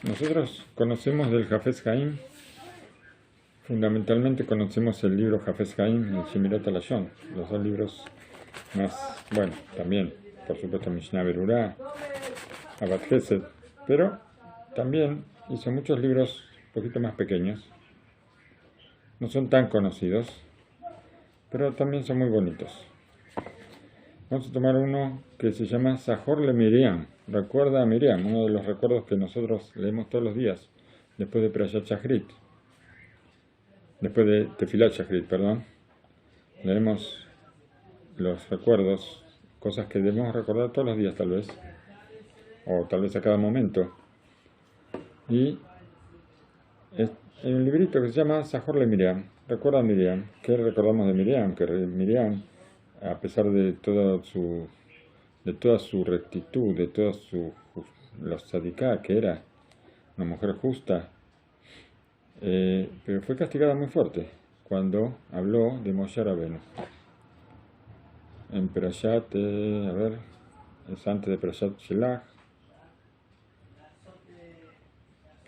Nosotros conocemos del Hafez Haim, fundamentalmente conocemos el libro Hafez Haim y Shemirat HaLashon, los dos libros más, bueno, también, por supuesto, Mishnah Berurah, Abad Gesed, pero también hizo muchos libros un poquito más pequeños, no son tan conocidos, pero también son muy bonitos. Vamos a tomar uno que se llama Zahor le Miriam, recuerda a Miriam, uno de los recuerdos que nosotros leemos todos los días, después de Perashat Shachrit, después de Tefilat Shachrit, perdón, leemos los recuerdos, cosas que debemos recordar todos los días tal vez, o tal vez a cada momento, y es en un librito que se llama Zahor le Miriam, recuerda a Miriam. ¿Qué recordamos de Miriam? Que Miriam, a pesar de toda su rectitud, de toda los tzadiká que era, una mujer justa, pero fue castigada muy fuerte cuando habló de Moshe Rabbeinu. En Perashat, es antes de Perashat Shelach,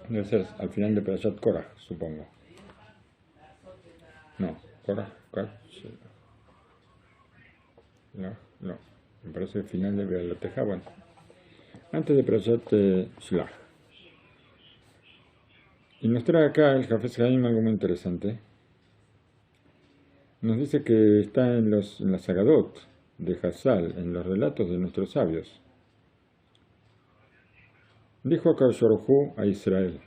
debe ser al final de Perashat Korah, supongo. No, Korah, no, me parece el final de Be'alateja, bueno, antes de Perashat Shelach. Y nos trae acá el Hafez Haim algo muy interesante. Nos dice que está en las Agadot de Hazal, en los relatos de nuestros sabios. Dijo Akadosh Baruj Hu a Israel: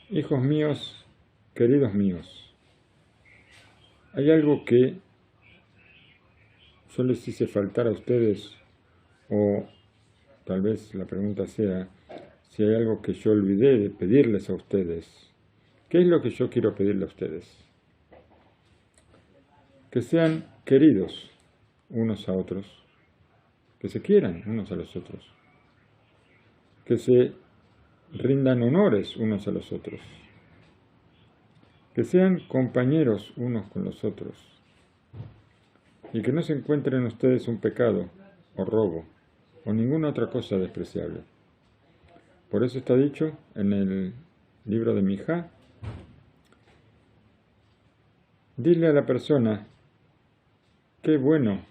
hijos míos, queridos míos, hay algo que yo les hice faltar a ustedes, o tal vez la pregunta sea, si hay algo que yo olvidé de pedirles a ustedes. ¿Qué es lo que yo quiero pedirle a ustedes? Que sean queridos unos a otros, que se quieran unos a los otros, que se rindan honores unos a los otros, que sean compañeros unos con los otros, y que no se encuentren ustedes un pecado o robo o ninguna otra cosa despreciable. Por eso está dicho en el libro de Mijá: dile a la persona qué bueno,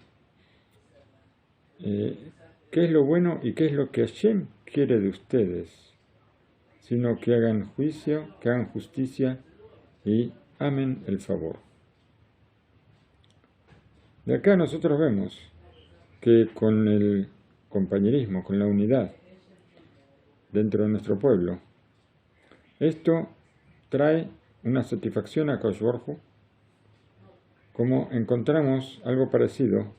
qué es lo bueno y qué es lo que Hashem quiere de ustedes, sino que hagan juicio, que hagan justicia y amen el favor. De acá nosotros vemos que con el compañerismo, con la unidad dentro de nuestro pueblo, esto trae una satisfacción a Akadosh Baruj Hu, como encontramos algo parecido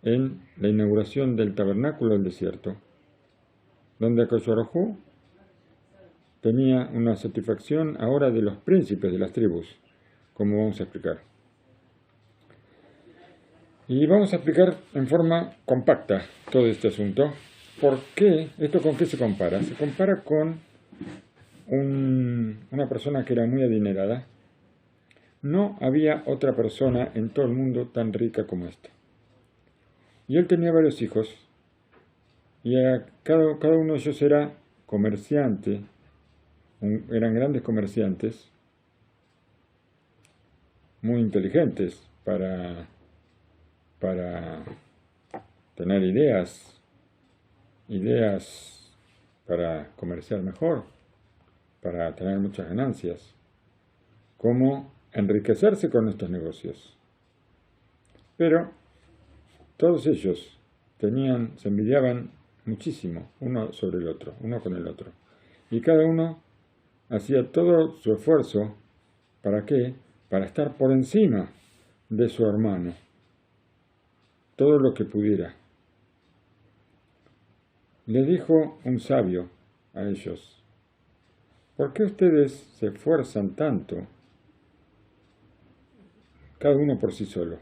en la inauguración del tabernáculo del desierto, donde Akadosh Baruj Hu tenía una satisfacción ahora de los príncipes de las tribus, como vamos a explicar. Y vamos a explicar en forma compacta todo este asunto. ¿Por qué? ¿Esto con qué se compara? Se compara con una persona que era muy adinerada. No había otra persona en todo el mundo tan rica como esta. Y él tenía varios hijos, y cada uno de ellos era comerciante, eran grandes comerciantes, muy inteligentes para tener ideas para comerciar mejor, para tener muchas ganancias, cómo enriquecerse con estos negocios. Pero todos ellos se envidiaban muchísimo uno sobre el otro, uno con el otro. Y cada uno hacía todo su esfuerzo, ¿para qué? Para estar por encima de su hermano, todo lo que pudiera. Le dijo un sabio a ellos: ¿por qué ustedes se esfuerzan tanto, cada uno por sí solo?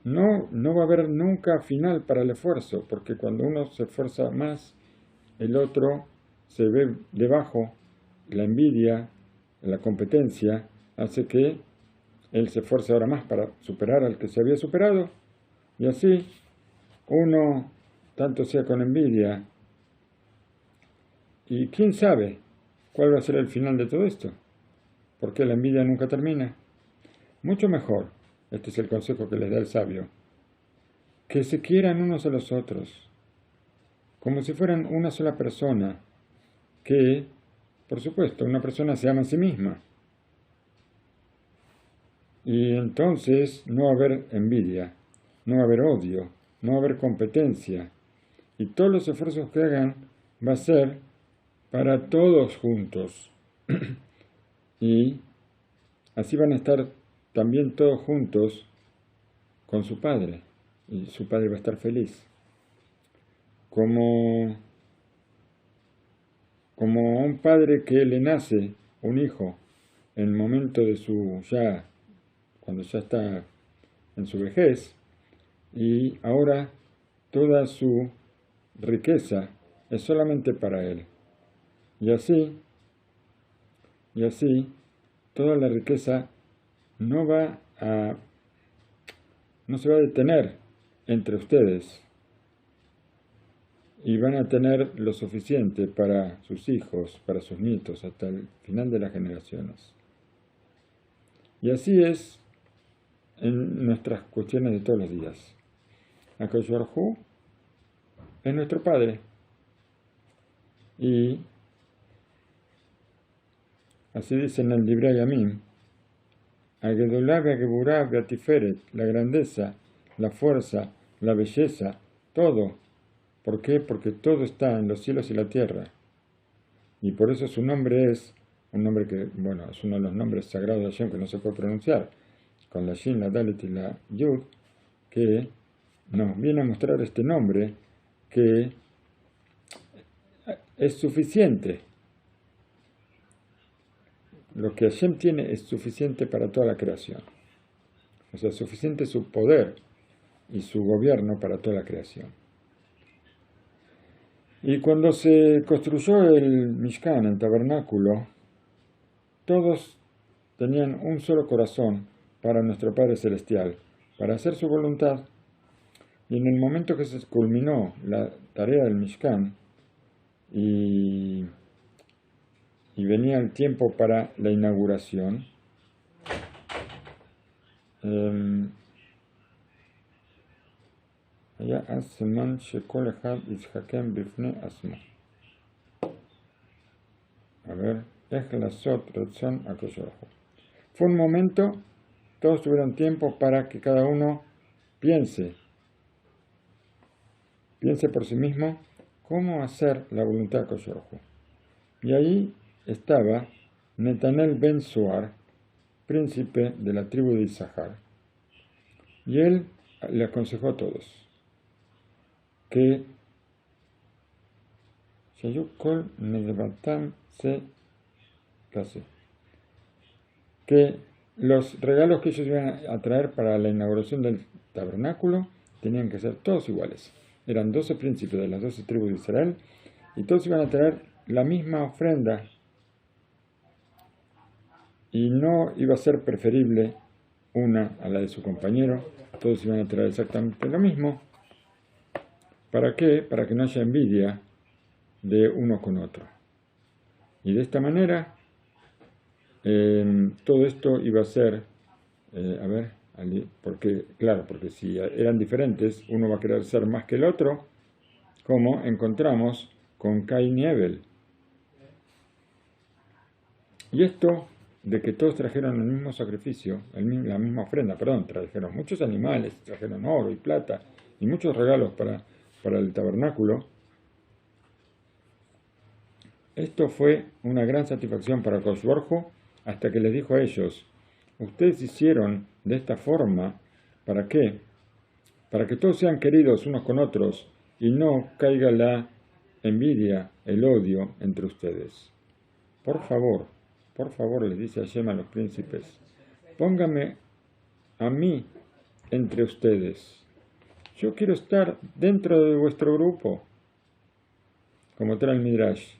No va a haber nunca final para el esfuerzo, porque cuando uno se esfuerza más, el otro se ve debajo. La envidia, la competencia, hace que él se esfuerce ahora más para superar al que se había superado, y así uno, tanto sea con envidia Y quién sabe cuál va a ser el final de todo esto, porque la envidia nunca termina. Mucho mejor, este es el consejo que les da el sabio, que se quieran unos a los otros, como si fueran una sola persona, que, por supuesto, una persona se ama a sí misma. Y entonces no va a haber envidia, no va a haber odio, no va a haber competencia. Y todos los esfuerzos que hagan va a ser para todos juntos. Y así van a estar también todos juntos con su padre. Y su padre va a estar feliz. Como un padre que le nace un hijo en el momento de cuando ya está en su vejez, y ahora toda su riqueza es solamente para él. Y así, toda la riqueza no se va a detener entre ustedes, y van a tener lo suficiente para sus hijos, para sus nietos, hasta el final de las generaciones. Y así es en nuestras cuestiones de todos los días. Akadosh Baruj Hu es nuestro Padre. Y así dice en el Divrei Yamim, Agedolá Begeburá Beatiferet, la grandeza, la fuerza, la belleza, todo. ¿Por qué? Porque todo está en los cielos y la tierra. Y por eso su nombre es un nombre que, bueno, es uno de los nombres sagrados de Hashem que no se puede pronunciar, con la Shin, la Dalet y la Yud, que nos viene a mostrar este nombre que es suficiente. Lo que Hashem tiene es suficiente para toda la creación. O sea, suficiente su poder y su gobierno para toda la creación. Y cuando se construyó el Mishkan, el tabernáculo, todos tenían un solo corazón para nuestro Padre Celestial, para hacer su voluntad. Y en el momento que se culminó la tarea del Mishkan y venía el tiempo para la inauguración, fue un momento, todos tuvieron tiempo para que cada uno piense por sí mismo cómo hacer la voluntad de Akadosh Baruj Hu. Y ahí estaba Netanel ben Suar, príncipe de la tribu de Isahar. Y él le aconsejó a todos que los regalos que ellos iban a traer para la inauguración del tabernáculo tenían que ser todos iguales. Eran 12 príncipes de las 12 tribus de Israel y todos iban a traer la misma ofrenda, y no iba a ser preferible una a la de su compañero. Todos iban a traer exactamente lo mismo. ¿Para qué? Para que no haya envidia de uno con otro. Y de esta manera, todo esto iba a ser, porque si eran diferentes, uno va a querer ser más que el otro, como encontramos con Caín y Abel. Y esto de que todos trajeron el mismo sacrificio, la misma ofrenda, trajeron muchos animales, trajeron oro y plata y muchos regalos para el tabernáculo. Esto fue una gran satisfacción para Akadosh Baruj Hu, hasta que les dijo a ellos: ustedes hicieron de esta forma, ¿para qué? Para que todos sean queridos unos con otros y no caiga la envidia, el odio entre ustedes. Por favor, les dice Hashem a los príncipes, póngame a mí entre ustedes. Yo quiero estar dentro de vuestro grupo, como trae el Midrash.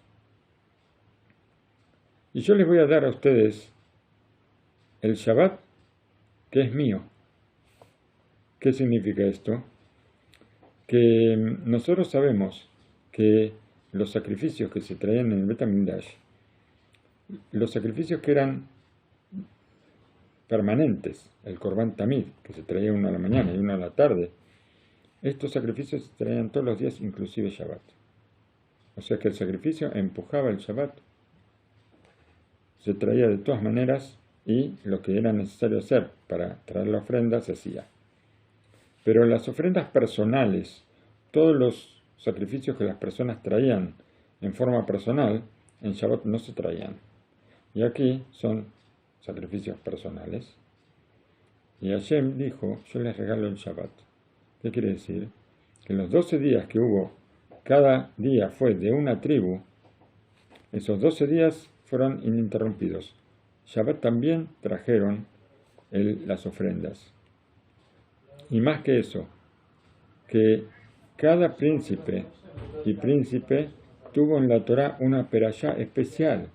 Y yo les voy a dar a ustedes el Shabbat, que es mío. ¿Qué significa esto? Que nosotros sabemos que los sacrificios que se traían en el Bet HaMikdash, los sacrificios que eran permanentes, el Korban Tamid, que se traía uno a la mañana y uno a la tarde, estos sacrificios se traían todos los días, inclusive Shabbat. O sea que el sacrificio empujaba el Shabbat, se traía de todas maneras y lo que era necesario hacer para traer la ofrenda se hacía. Pero las ofrendas personales, todos los sacrificios que las personas traían en forma personal, en Shabbat no se traían. Y aquí son sacrificios personales. Y Hashem dijo, yo les regalo el Shabbat. ¿Qué quiere decir? Que los 12 días que hubo, cada día fue de una tribu, esos 12 días fueron ininterrumpidos. Shabbat también trajeron las ofrendas. Y más que eso, que cada príncipe y príncipe tuvo en la Torá una perashá especial.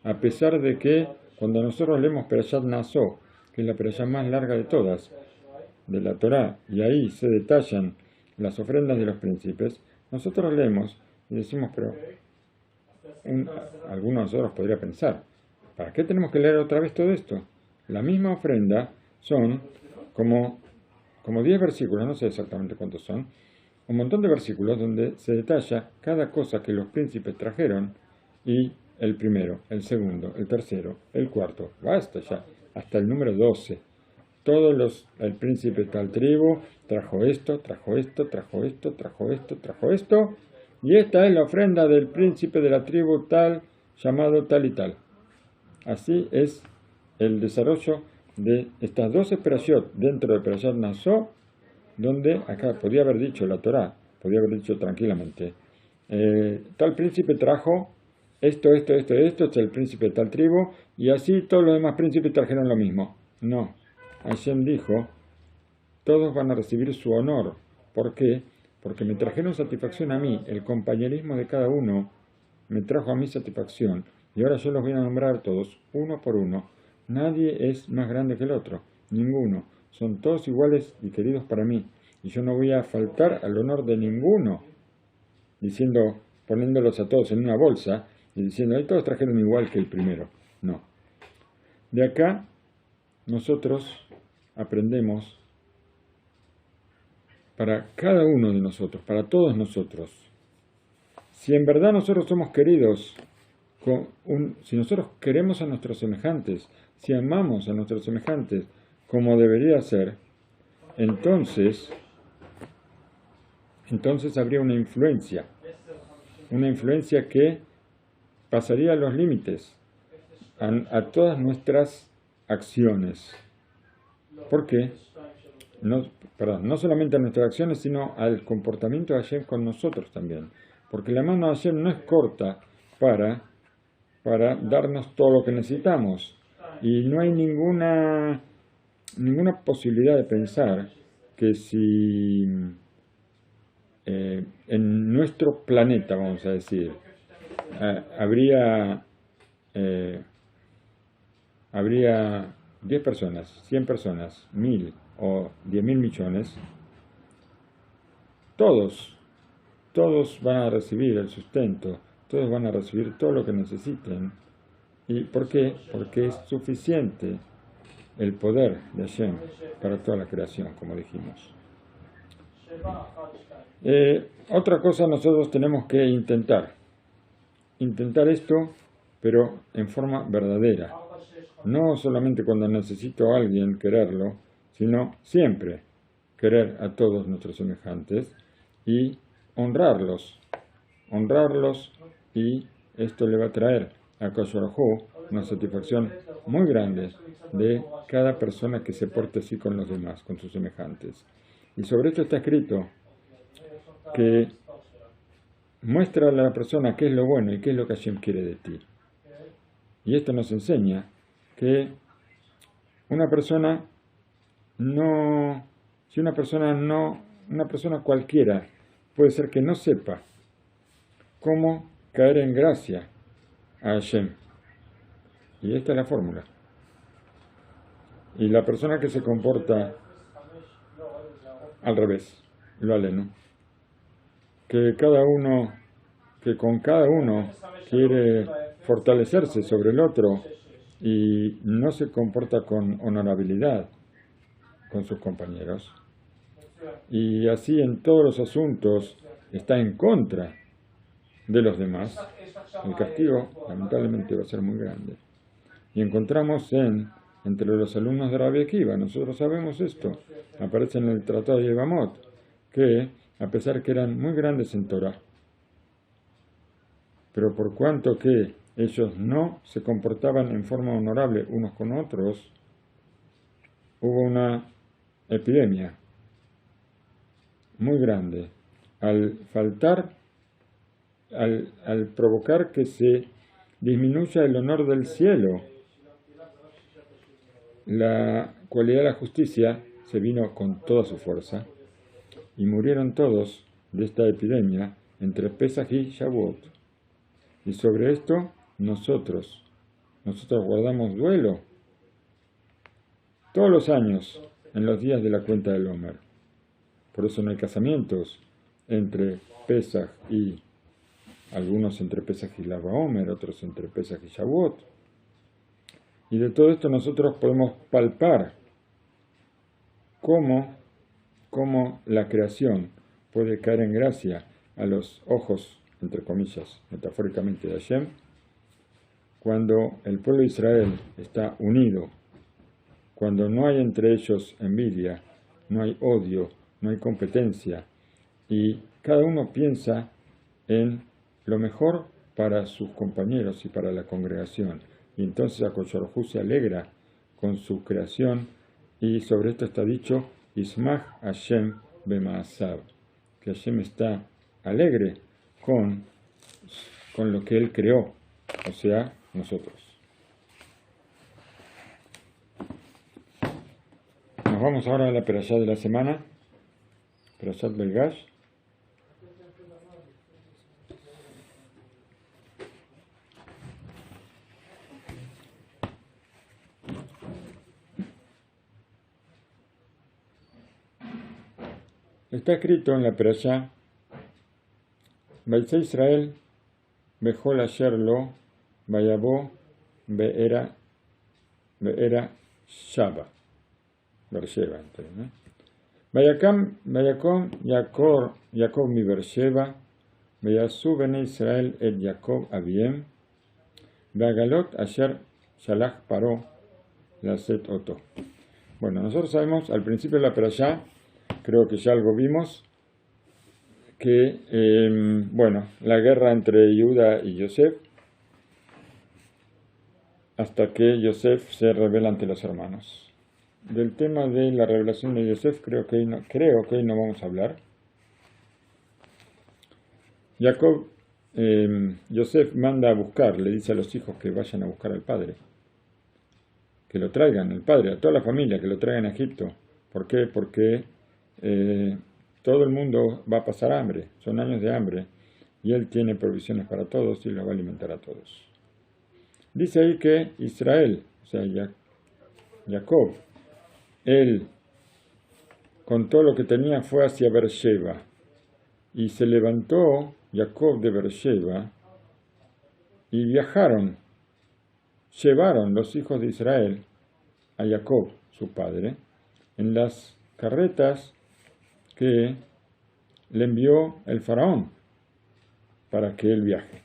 A pesar de que cuando nosotros leemos Perashat Naso, que es la perashá más larga de todas, de la Torá, y ahí se detallan las ofrendas de los príncipes, nosotros leemos y decimos, pero alguno de nosotros podría pensar, ¿para qué tenemos que leer otra vez todo esto? La misma ofrenda son como 10 versículos, no sé exactamente cuántos son, un montón de versículos donde se detalla cada cosa que los príncipes trajeron y el primero, el segundo, el tercero, el cuarto, basta ya, hasta el número 12. El príncipe tal tribu trajo esto, trajo esto, trajo esto, trajo esto, trajo esto, y esta es la ofrenda del príncipe de la tribu tal, llamado tal y tal. Así es el desarrollo de estas 12 perashot dentro de Perashat Naso, donde acá podía haber dicho la Torá, podía haber dicho tranquilamente, tal príncipe trajo esto, es el príncipe de tal tribu, y así todos los demás príncipes trajeron lo mismo. No, Hashem dijo, todos van a recibir su honor. ¿Por qué? Porque me trajeron satisfacción a mí, el compañerismo de cada uno me trajo a mí satisfacción, y ahora yo los voy a nombrar todos, uno por uno. Nadie es más grande que el otro, ninguno. Son todos iguales y queridos para mí, y yo no voy a faltar al honor de ninguno, poniéndolos a todos en una bolsa, y diciendo, ahí todos trajeron igual que el primero. No. De acá, nosotros aprendemos para cada uno de nosotros, para todos nosotros. Si en verdad nosotros somos queridos, si nosotros queremos a nuestros semejantes, si amamos a nuestros semejantes como debería ser, entonces habría una influencia que pasaría los límites a todas nuestras acciones. ¿Por qué? No solamente a nuestras acciones, sino al comportamiento de Hashem con nosotros también. Porque la mano de Hashem no es corta para darnos todo lo que necesitamos. Y no hay ninguna posibilidad de pensar que si en nuestro planeta, vamos a decir, habría 10 personas, 100 personas, 1000 o 10.000 millones, todos van a recibir el sustento, todos van a recibir todo lo que necesiten. ¿Y por qué? Porque es suficiente el poder de Hashem para toda la creación, como dijimos. Otra cosa nosotros tenemos que intentar esto, pero en forma verdadera. No solamente cuando necesito a alguien quererlo, sino siempre querer a todos nuestros semejantes y honrarlos, y esto le va a traer a Akadosh Baruj Hu una satisfacción muy grande de cada persona que se porte así con los demás, con sus semejantes. Y sobre esto está escrito que muestra a la persona qué es lo bueno y qué es lo que Hashem quiere de ti. Y esto nos enseña que una persona cualquiera puede ser que no sepa cómo caer en gracia a Hashem. Y esta es la fórmula. Y la persona que se comporta al revés, lo aleno, que cada uno que con cada uno quiere fortalecerse sobre el otro y no se comporta con honorabilidad con sus compañeros. Y así en todos los asuntos está en contra de los demás. El castigo lamentablemente va a ser muy grande. Y encontramos entre los alumnos de Rabbi Akiva, nosotros sabemos esto, aparece en el Tratado de Yevamot, que a pesar que eran muy grandes en Torah, pero por cuanto que ellos no se comportaban en forma honorable unos con otros, hubo una epidemia muy grande al provocar que se disminuya el honor del cielo. La cualidad de la justicia se vino con toda su fuerza y murieron todos de esta epidemia entre Pesaj y Shavuot. Y sobre esto nosotros guardamos duelo todos los años en los días de la cuenta del Omer. Por eso no hay casamientos entre Pesaj y algunos entre Pesaj y Lag BaOmer, otros entre Pesaj y Shavuot. Y de todo esto nosotros podemos palpar cómo la creación puede caer en gracia a los ojos, entre comillas, metafóricamente de Hashem, cuando el pueblo de Israel está unido, cuando no hay entre ellos envidia, no hay odio, no hay competencia, y cada uno piensa en lo mejor para sus compañeros y para la congregación. Y entonces HaKadosh Baruj Hu se alegra con su creación, y sobre esto está dicho, Ismach Hashem b'ma'asav, que Hashem está alegre con lo que Él creó, o sea, nosotros. Nos vamos ahora a la perashá de la semana, Perashat Belgash. Está escrito en la perashá, Vayse Israel, Bechol Asher Lo, Vayabo, Be'era Shaba, Beersheba, ¿no? Vayakom Yaakov mi Beersheba, Vayasu Bene Israel et Yaakov Aviem, Vagalot Asher Shalach Paro, Laset Oto. Bueno, nosotros sabemos al principio de la perashá, creo que ya algo vimos, que, la guerra entre Judá y Yosef, hasta que Yosef se revela ante los hermanos. Del tema de la revelación de Yosef creo que hoy no vamos a hablar. Yosef manda a buscar, le dice a los hijos que vayan a buscar al padre, que lo traigan, el padre, a toda la familia, que lo traigan a Egipto. ¿Por qué? Porque todo el mundo va a pasar hambre, son años de hambre, y él tiene provisiones para todos y los va a alimentar a todos. Dice ahí que Israel, o sea, Jacob, él con todo lo que tenía fue hacia Beersheba, y se levantó Jacob de Beersheba, y llevaron los hijos de Israel a Jacob, su padre, en las carretas que le envió el faraón para que él viaje.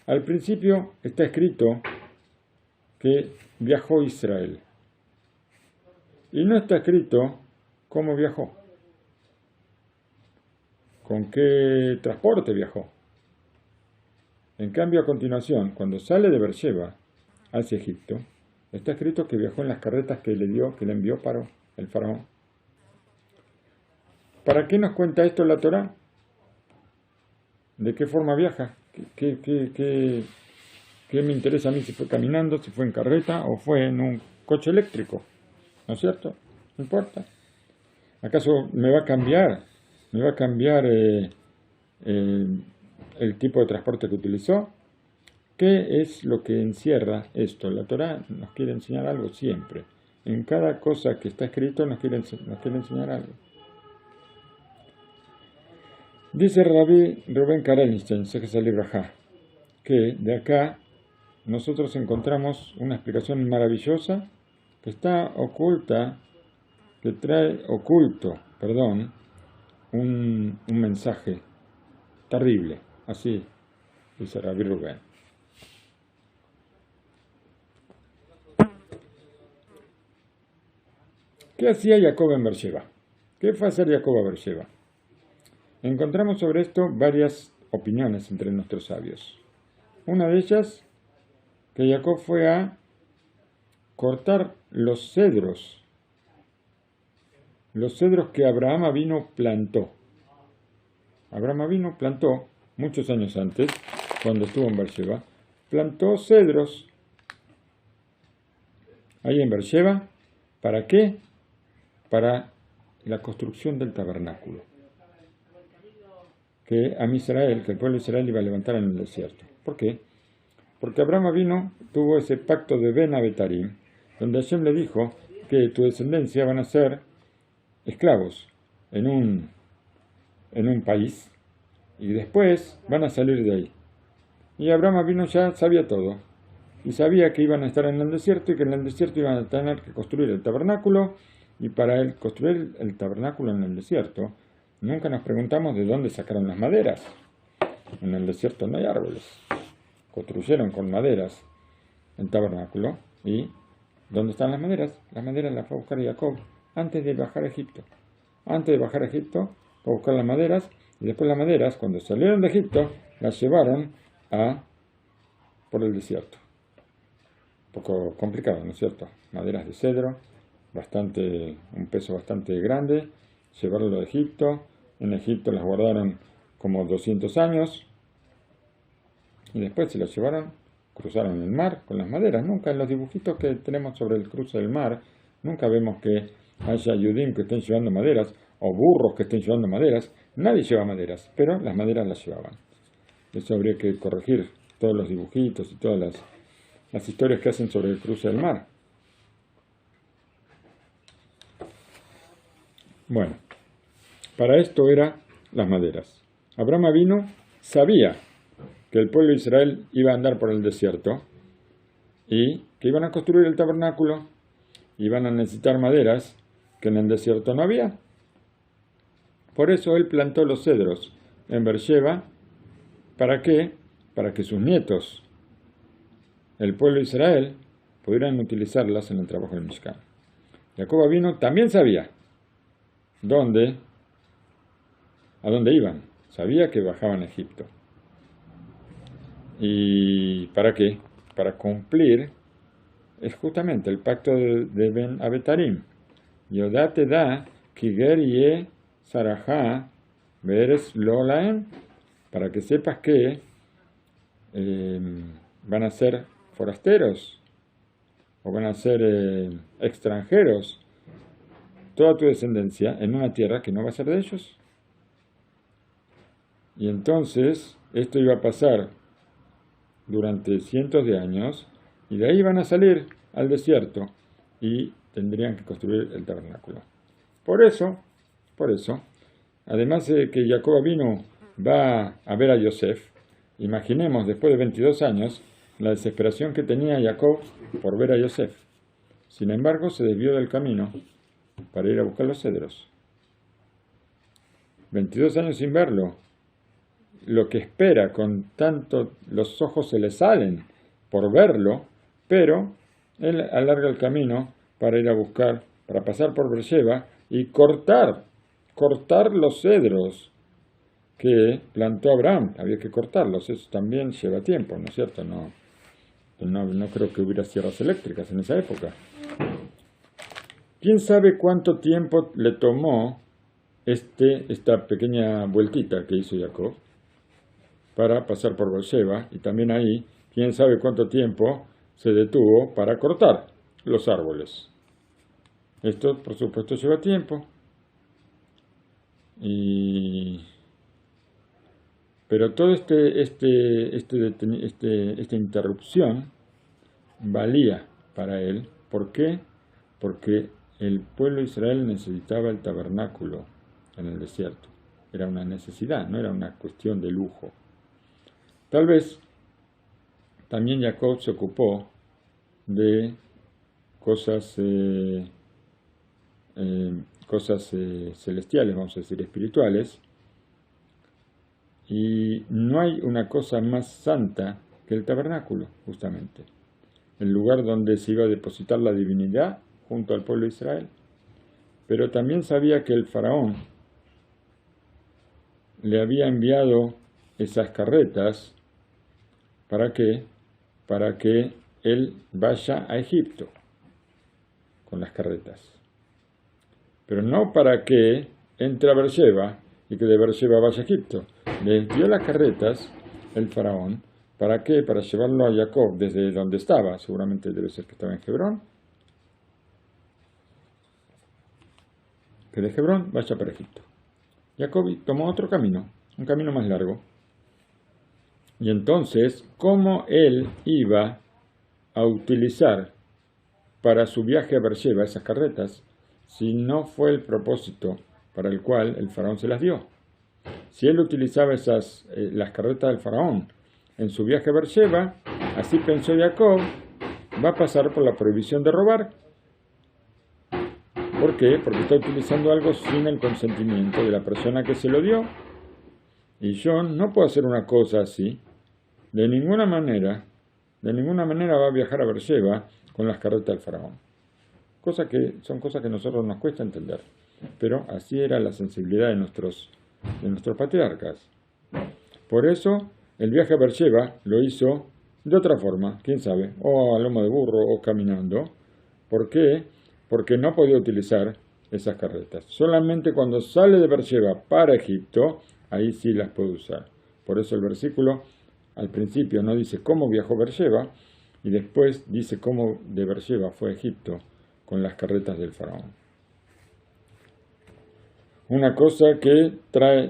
Al principio está escrito que viajó Israel y no está escrito cómo viajó, con qué transporte viajó. En cambio, a continuación, cuando sale de Beersheba hacia Egipto, está escrito que viajó en las carretas que le envió para el faraón. ¿Para qué nos cuenta esto la Torá? ¿De qué forma viaja? ¿Qué me interesa a mí si fue caminando, si fue en carreta o fue en un coche eléctrico? ¿No es cierto? No importa. ¿Acaso me va a cambiar el tipo de transporte que utilizó? ¿Qué es lo que encierra esto? La Torá nos quiere enseñar algo siempre. En cada cosa que está escrito nos quiere enseñar algo. Dice Rabbi Rubén Karenstein, Sejes Libraja, que de acá nosotros encontramos una explicación maravillosa que está oculta, que trae oculto, un mensaje terrible. Así dice Rabbi Rubén. ¿Qué hacía Jacob en Beersheba? ¿Qué fue a hacer Jacob a Beersheba? Encontramos sobre esto varias opiniones entre nuestros sabios. Una de ellas, que Jacob fue a cortar los cedros que Abraham Avinu plantó. Abraham Avinu plantó, muchos años antes, cuando estuvo en Beersheba, plantó cedros ahí en Beersheba. ¿Para qué? Para la construcción del tabernáculo que a Israel, que el pueblo de Israel iba a levantar en el desierto. ¿Por qué? Porque Abraham Avinu tuvo ese pacto de Ben Abetarim, donde Hashem le dijo que tu descendencia van a ser esclavos en un país y después van a salir de ahí. Y Abraham Avinu ya sabía todo y sabía que iban a estar en el desierto y que en el desierto iban a tener que construir el tabernáculo, y para él construir el tabernáculo en el desierto nunca nos preguntamos de dónde sacaron las maderas. En el desierto no hay árboles. Construyeron con maderas el tabernáculo. ¿Y dónde están las maderas? Las maderas las fue a buscar Jacob antes de bajar a Egipto. Antes de bajar a Egipto fue a buscar las maderas, y después las maderas, cuando salieron de Egipto, las llevaron por el desierto. Un poco complicado, ¿no es cierto? Maderas de cedro, un peso bastante grande, llevarlo a Egipto. En Egipto las guardaron como 200 años y después se las llevaron, cruzaron el mar con las maderas. Nunca en los dibujitos que tenemos sobre el cruce del mar, nunca vemos que haya yudim que estén llevando maderas o burros que estén llevando maderas. Nadie lleva maderas, pero las maderas las llevaban. Eso habría que corregir todos los dibujitos y todas las historias que hacen sobre el cruce del mar. Bueno, para esto eran las maderas. Abraham Avinu sabía que el pueblo de Israel iba a andar por el desierto y que iban a construir el tabernáculo, iban a necesitar maderas que en el desierto no había. Por eso él plantó los cedros en Beersheba. ¿Para qué? Para que sus nietos, el pueblo de Israel, pudieran utilizarlas en el trabajo del Mishkan. Jacob Avinu también sabía a dónde iban. Sabía que bajaban a Egipto. ¿Y para qué? Para cumplir es justamente el pacto de Ben Abetarim. Yodate da kiger ye sarajá veres lolaem, para que sepas que van a ser forasteros o van a ser extranjeros toda tu descendencia en una tierra que no va a ser de ellos. Y entonces esto iba a pasar durante cientos de años, y de ahí van a salir al desierto y tendrían que construir el tabernáculo. Por eso, además de que Jacob Avinu va a ver a Yosef, imaginemos después de 22 años la desesperación que tenía Jacob por ver a Yosef. Sin embargo, se desvió del camino para ir a buscar los cedros. 22 años sin verlo. Lo que espera con tanto, los ojos se le salen por verlo, pero él alarga el camino para ir a buscar, para pasar por Beersheba y cortar los cedros que plantó Abraham. Había que cortarlos, eso también lleva tiempo, ¿no es cierto? No creo que hubiera sierras eléctricas en esa época. ¿Quién sabe cuánto tiempo le tomó esta pequeña vueltita que hizo Jacob para pasar por Beersheba? Y también ahí, quién sabe cuánto tiempo se detuvo para cortar los árboles. Esto, por supuesto, lleva tiempo. Pero toda esta interrupción valía para él. ¿Por qué? Porque el pueblo de Israel necesitaba el tabernáculo en el desierto. era una necesidad, no era una cuestión de lujo. Tal vez también Jacob se ocupó de cosas celestiales, vamos a decir, espirituales, y no hay una cosa más santa que el tabernáculo, justamente, el lugar donde se iba a depositar la divinidad junto al pueblo de Israel. Pero también sabía que el faraón le había enviado esas carretas. ¿Para qué? Para que él vaya a Egipto con las carretas. Pero no para que entre a Beersheba y que de Beersheba vaya a Egipto. Le dio las carretas el faraón. ¿Para qué? Para llevarlo a Jacob desde donde estaba. Seguramente debe ser que estaba en Hebrón. Que de Hebrón vaya para Egipto. Jacob tomó otro camino, un camino más largo. Y entonces, ¿cómo él iba a utilizar para su viaje a Beersheba esas carretas si no fue el propósito para el cual el faraón se las dio? Si él utilizaba las carretas del faraón en su viaje a Beersheba, así pensó Jacob, va a pasar por la prohibición de robar. ¿Por qué? Porque está utilizando algo sin el consentimiento de la persona que se lo dio. Y yo no puedo hacer una cosa así. De ninguna manera va a viajar a Beersheba con las carretas del faraón. Son cosas que a nosotros nos cuesta entender. Pero así era la sensibilidad de nuestros patriarcas. Por eso, el viaje a Beersheba lo hizo de otra forma, quién sabe, o a lomo de burro o caminando. ¿Por qué? Porque no podía utilizar esas carretas. Solamente cuando sale de Beersheba para Egipto, ahí sí las puede usar. Por eso el versículo al principio no dice cómo viajó Beersheba y después dice cómo de Beersheba fue a Egipto con las carretas del faraón. Una cosa que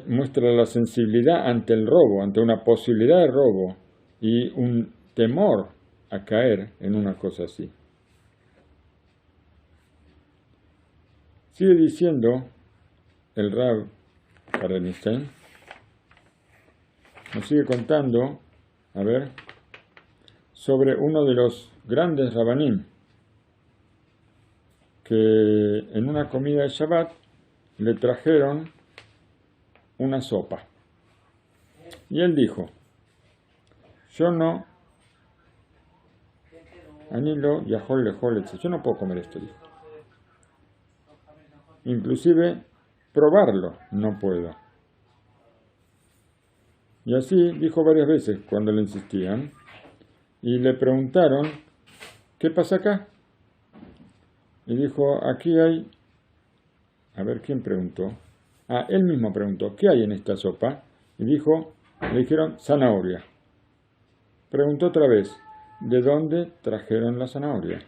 muestra la sensibilidad ante el robo, ante una posibilidad de robo y un temor a caer en una cosa así. Sigue diciendo el Rab Karenstein, nos sigue contando, sobre uno de los grandes rabanim que en una comida de Shabbat le trajeron una sopa. Y él dijo, yo no puedo comer esto, dijo. Inclusive probarlo no puedo. Y así dijo varias veces cuando le insistían y le preguntaron, ¿qué pasa acá? Y dijo, aquí hay... ¿quién preguntó? Él mismo preguntó, ¿qué hay en esta sopa? Y le dijeron, zanahoria. Preguntó otra vez, ¿de dónde trajeron la zanahoria?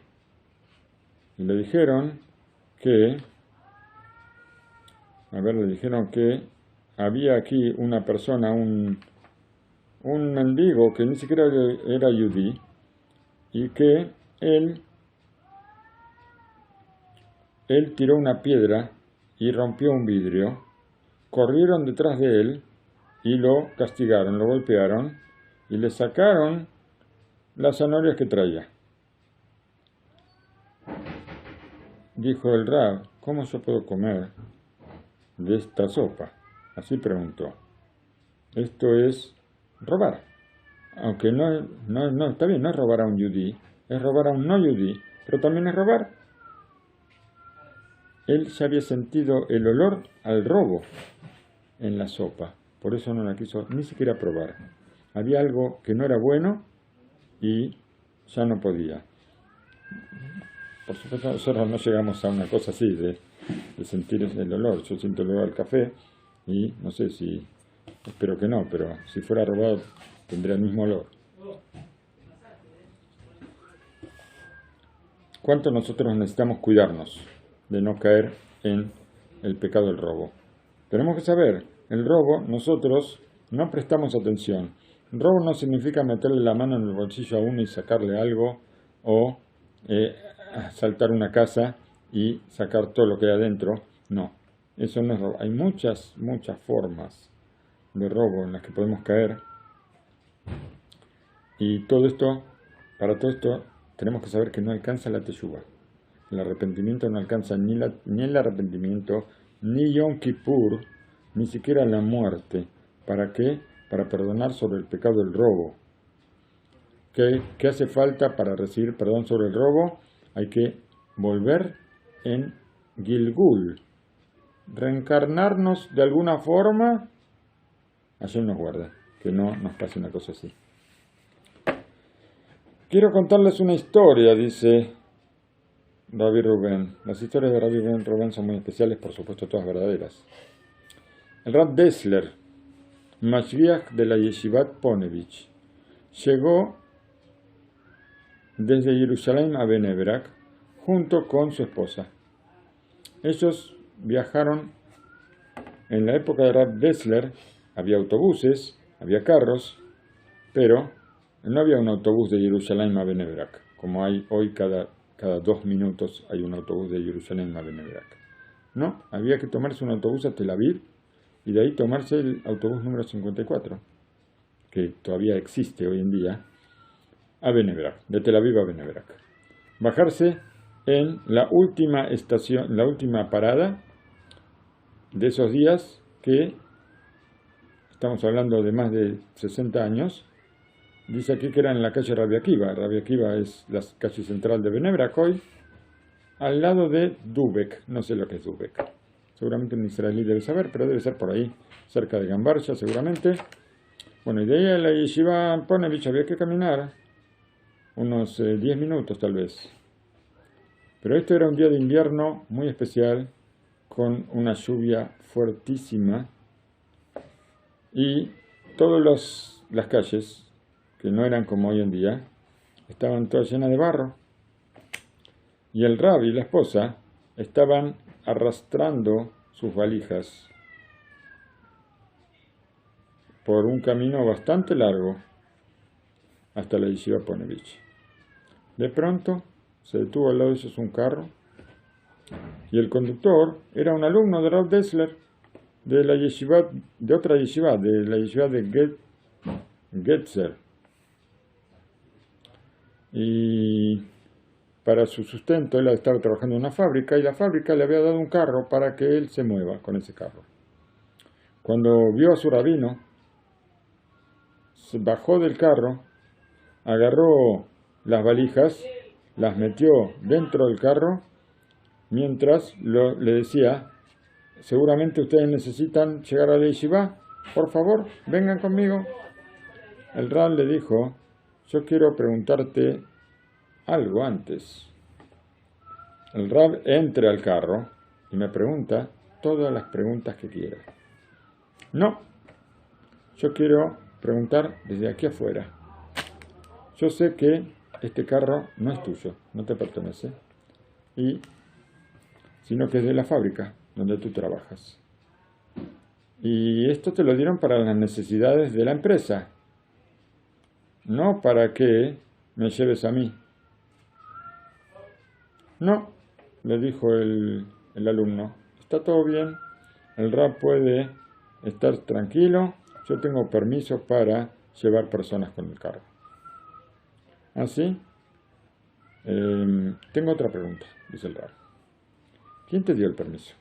Y le dijeron que había aquí una persona, un mendigo que ni siquiera era yudí, y que él tiró una piedra y rompió un vidrio, corrieron detrás de él y lo castigaron, lo golpearon y le sacaron las zanahorias que traía. Dijo el Rab, ¿cómo yo puedo comer de esta sopa? Así preguntó. Esto es robar. Aunque no está bien, no es robar a un yudí, es robar a un no yudí, pero también es robar. Él ya había sentido el olor al robo en la sopa, por eso no la quiso ni siquiera probar. Había algo que no era bueno y ya no podía. Por supuesto, nosotros no llegamos a una cosa así de sentir el olor. Yo siento el olor al café y no sé si, espero que no, pero si fuera robado tendría el mismo olor. ¿Cuánto nosotros necesitamos cuidarnos de no caer en el pecado del robo? Tenemos que saber, el robo nosotros no prestamos atención. Robo no significa meterle la mano en el bolsillo a uno y sacarle algo o asaltar una casa y sacar todo lo que hay adentro. No. Eso no es robo. Hay muchas formas de robo en las que podemos caer. Y para todo esto, tenemos que saber que no alcanza la teshuvá. El arrepentimiento no alcanza ni el arrepentimiento, ni Yom Kippur, ni siquiera la muerte. ¿Para qué? Para perdonar sobre el pecado del robo. ¿Qué hace falta para recibir perdón sobre el robo? Hay que volver en Gilgul, reencarnarnos de alguna forma. Hashem nos guarda, que no nos pase una cosa así. Quiero contarles una historia, dice Rabbi Rubén. Las historias de Rabbi Rubén son muy especiales, por supuesto todas verdaderas. El Rab Dessler, Mashgiach de la Yeshivat Ponevich, llegó desde Jerusalén a Bnei Brak junto con su esposa. Ellos viajaron en la época de Rab Dessler. Había autobuses, había carros, pero no había un autobús de Jerusalén a Bnei Brak, como hay hoy cada 2 minutos hay un autobús de Jerusalén a Bnei Brak. No, había que tomarse un autobús a Tel Aviv y de ahí tomarse el autobús número 54, que todavía existe hoy en día, a Bnei Brak, de Tel Aviv a Bnei Brak. Bajarse en la última estación, la última parada de esos días que estamos hablando de más de 60 años. Dice aquí que era en la calle Rabbi Akiva. Rabbi Akiva es la calle central de Bnei Brak hoy, al lado de Dubek. No sé lo que es Dubek. Seguramente un israelí debe saber, pero debe ser por ahí, cerca de Gambarsha seguramente. Bueno, y de ahí a la Yeshiva Ponevich había que caminar unos 10 minutos tal vez. Pero esto era un día de invierno muy especial, con una lluvia fuertísima, y todas las calles, que no eran como hoy en día, estaban todas llenas de barro. Y el Rab y la esposa estaban arrastrando sus valijas por un camino bastante largo hasta la Yeshiva Ponevich. De pronto se detuvo al lado de ellos un carro y el conductor era un alumno de Rab Dessler, de la yeshiva, de otra yeshiva, de la yeshiva de Getzer. Y para su sustento él estaba trabajando en una fábrica y la fábrica le había dado un carro para que él se mueva con ese carro. Cuando vio a su rabino, se bajó del carro, agarró las valijas, las metió dentro del carro, mientras le decía: seguramente ustedes necesitan llegar a la yeshiva, por favor, vengan conmigo. El Rab le dijo: yo quiero preguntarte algo antes. El Rab entra al carro y me pregunta todas las preguntas que quiera. No, yo quiero preguntar desde aquí afuera. Yo sé que este carro no es tuyo, no te pertenece, sino que es de la fábrica donde tú trabajas. Y esto te lo dieron para las necesidades de la empresa, no para que me lleves a mí. No, le dijo el alumno, está todo bien, el Rab puede estar tranquilo, yo tengo permiso para llevar personas con el carro. ¿Así? Tengo otra pregunta, dice el Rab. ¿Quién te dio el permiso?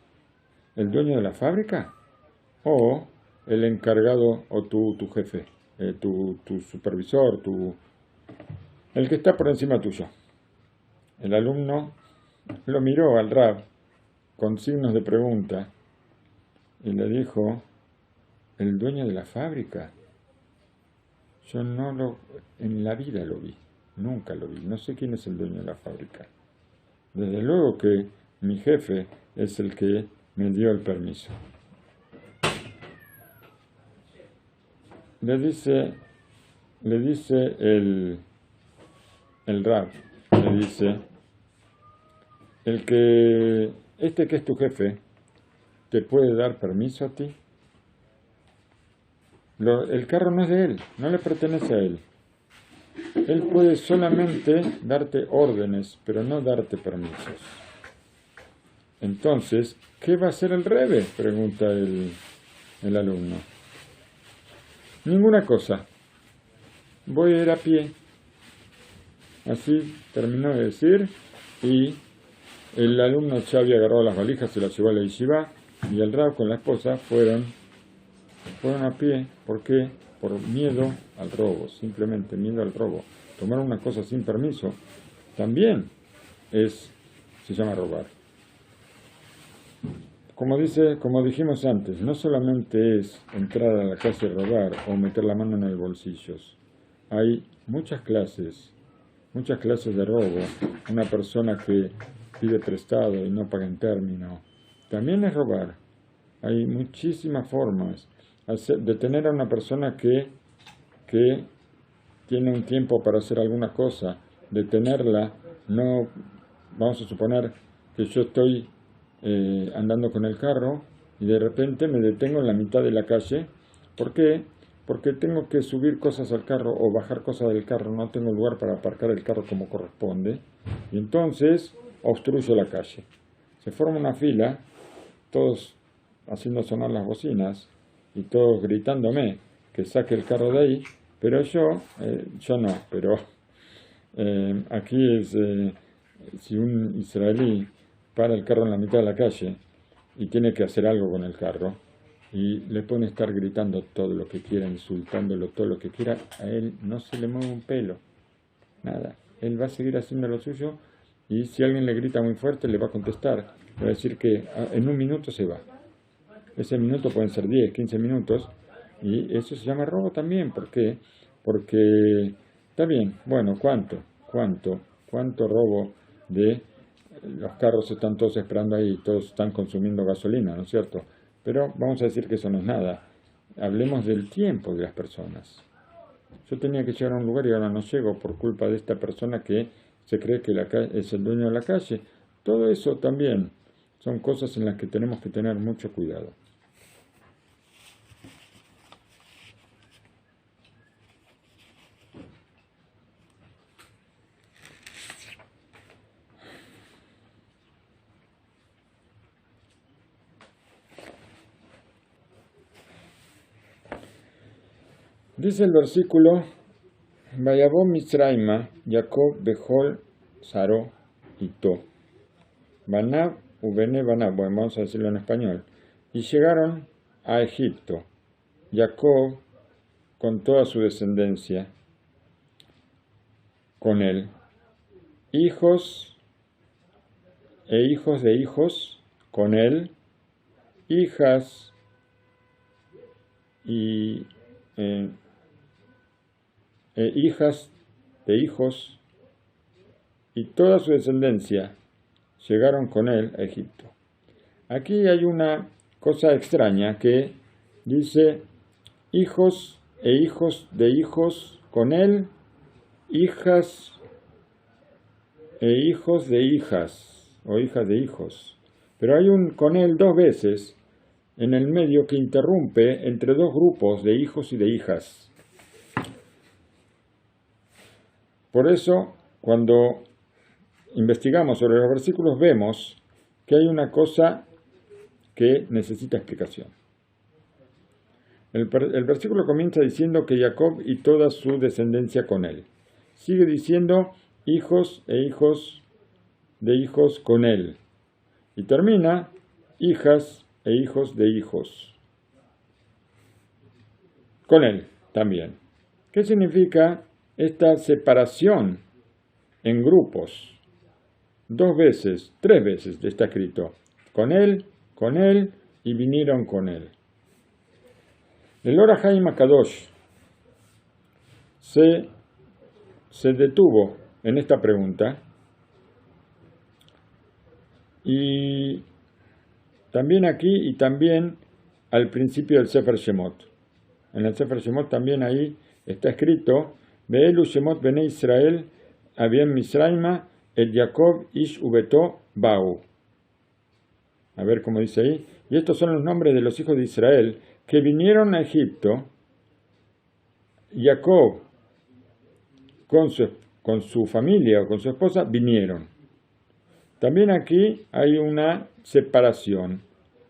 ¿El dueño de la fábrica? ¿O el encargado o tu jefe? Tu supervisor, el que está por encima tuyo. El alumno lo miró al Rab con signos de pregunta y le dijo: ¿el dueño de la fábrica? Yo en la vida lo vi, nunca lo vi, no sé quién es el dueño de la fábrica. Desde luego que mi jefe es el que me dio el permiso. Le dice el Rab, le dice: que es tu jefe, ¿te puede dar permiso a ti? El carro no es de él, no le pertenece a él. Él puede solamente darte órdenes, pero no darte permisos. Entonces, ¿qué va a hacer el Rebbe?, pregunta el alumno. Ninguna cosa. Voy a ir a pie. Así terminó de decir, y el alumno Xavi agarró las valijas, se las llevó a la yeshiva, y el Rab con la esposa fueron a pie. ¿Por qué? Por miedo al robo, simplemente miedo al robo. Tomar una cosa sin permiso también se llama robar. Como dijimos antes, no solamente es entrar a la casa y robar o meter la mano en el bolsillo. Hay muchas clases de robo. Una persona que pide prestado y no paga en término, también es robar. Hay muchísimas formas. Detener a una persona que tiene un tiempo para hacer alguna cosa, detenerla, no, vamos a suponer que yo estoy andando con el carro y de repente me detengo en la mitad de la calle. ¿Por qué? Porque tengo que subir cosas al carro o bajar cosas del carro, no tengo lugar para aparcar el carro como corresponde, y entonces obstruyo la calle. Se forma una fila, todos haciendo sonar las bocinas y todos gritándome que saque el carro de ahí, pero yo no, pero aquí si un israelí para el carro en la mitad de la calle y tiene que hacer algo con el carro, y le pueden estar gritando todo lo que quiera, insultándolo todo lo que quiera, a él no se le mueve un pelo, nada. Él va a seguir haciendo lo suyo, y si alguien le grita muy fuerte, le va a contestar. Le va a decir que en un minuto se va. Ese minuto pueden ser 10, 15 minutos, y eso se llama robo también. ¿Por qué? Porque, está bien, bueno, ¿cuánto robo de los carros están todos esperando ahí, todos están consumiendo gasolina, ¿no es cierto? Pero vamos a decir que eso no es nada. Hablemos del tiempo de las personas. Yo tenía que llegar a un lugar y ahora no llego por culpa de esta persona que se cree que es el dueño de la calle. Todo eso también son cosas en las que tenemos que tener mucho cuidado. Dice el versículo, Vayabó Mitzraima, Jacob Bejol Saró Ito, Banab Ubene Banab, bueno, vamos a decirlo en español, y llegaron a Egipto, Jacob con toda su descendencia, con él, hijos e hijos de hijos, con él, hijas y hijas de hijos, y toda su descendencia llegaron con él a Egipto. Aquí hay una cosa extraña que dice hijos e hijos de hijos con él, hijas e hijos de hijas o hijas de hijos. Pero hay un con él dos veces en el medio que interrumpe entre dos grupos de hijos y de hijas. Por eso, cuando investigamos sobre los versículos, vemos que hay una cosa que necesita explicación. El versículo comienza diciendo que Jacob y toda su descendencia con él. Sigue diciendo hijos e hijos de hijos con él. Y termina hijas e hijos de hijos con él también. ¿Qué significa esta separación en grupos? Dos veces, tres veces está escrito. Con él y vinieron con él. El Or HaChaim HaKadosh se detuvo en esta pregunta, y también aquí y también al principio del Sefer Shemot. En el Sefer Shemot también ahí está escrito Be'elu Shemot Bene Israel Abiem Misraima et Jacob Ish Ubeto Bau. A ver cómo dice ahí. Y estos son los nombres de los hijos de Israel que vinieron a Egipto. Jacob con su familia o con su esposa vinieron. También aquí hay una separación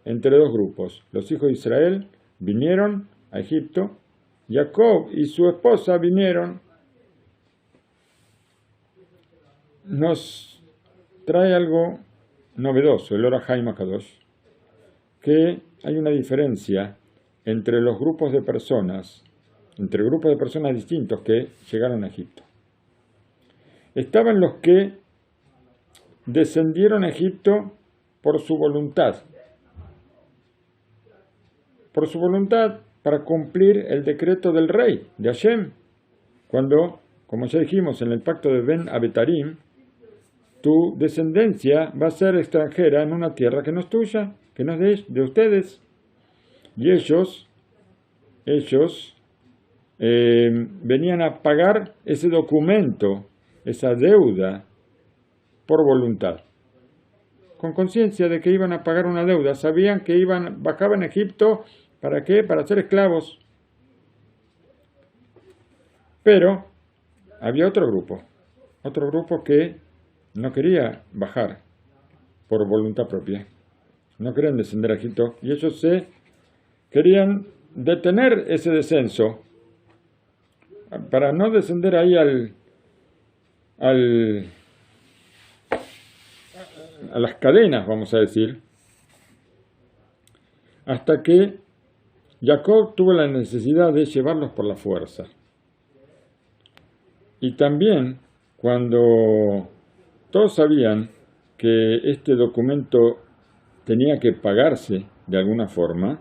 entre dos grupos. Los hijos de Israel vinieron a Egipto, Jacob y su esposa vinieron. Nos trae algo novedoso, el Or HaHaim HaKadosh, que hay una diferencia entre los grupos de personas, entre grupos de personas distintos que llegaron a Egipto. Estaban los que descendieron a Egipto por su voluntad para cumplir el decreto del rey, de Hashem, cuando, como ya dijimos en el pacto de Ben Abetarim, tu descendencia va a ser extranjera en una tierra que no es tuya, que no es de ustedes. Y ellos venían a pagar ese documento, esa deuda, por voluntad. Con conciencia de que iban a pagar una deuda, sabían que bajaban a Egipto, ¿para qué? Para ser esclavos. Pero había otro grupo que no quería bajar por voluntad propia. No querían descender a Egipto y ellos querían detener ese descenso para no descender ahí a las cadenas, vamos a decir, hasta que Jacob tuvo la necesidad de llevarlos por la fuerza. Y también cuando todos sabían que este documento tenía que pagarse de alguna forma,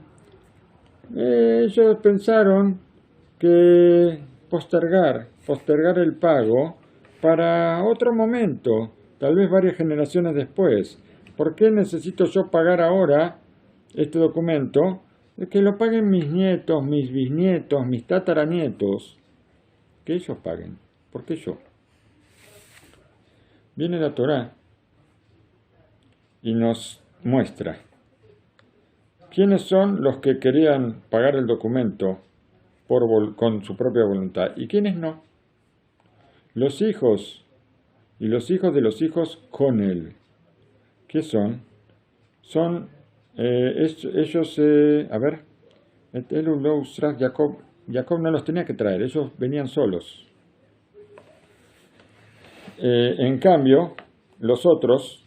ellos pensaron que postergar el pago para otro momento, tal vez varias generaciones después. ¿Por qué necesito yo pagar ahora este documento? Que lo paguen mis nietos, mis bisnietos, mis tataranietos. Que ellos paguen. ¿Por qué yo? Viene la Torá y nos muestra quiénes son los que querían pagar el documento con su propia voluntad y quiénes no. Los hijos y los hijos de los hijos con él. ¿Qué son? Son ellos, Jacob no los tenía que traer, ellos venían solos. En cambio, los otros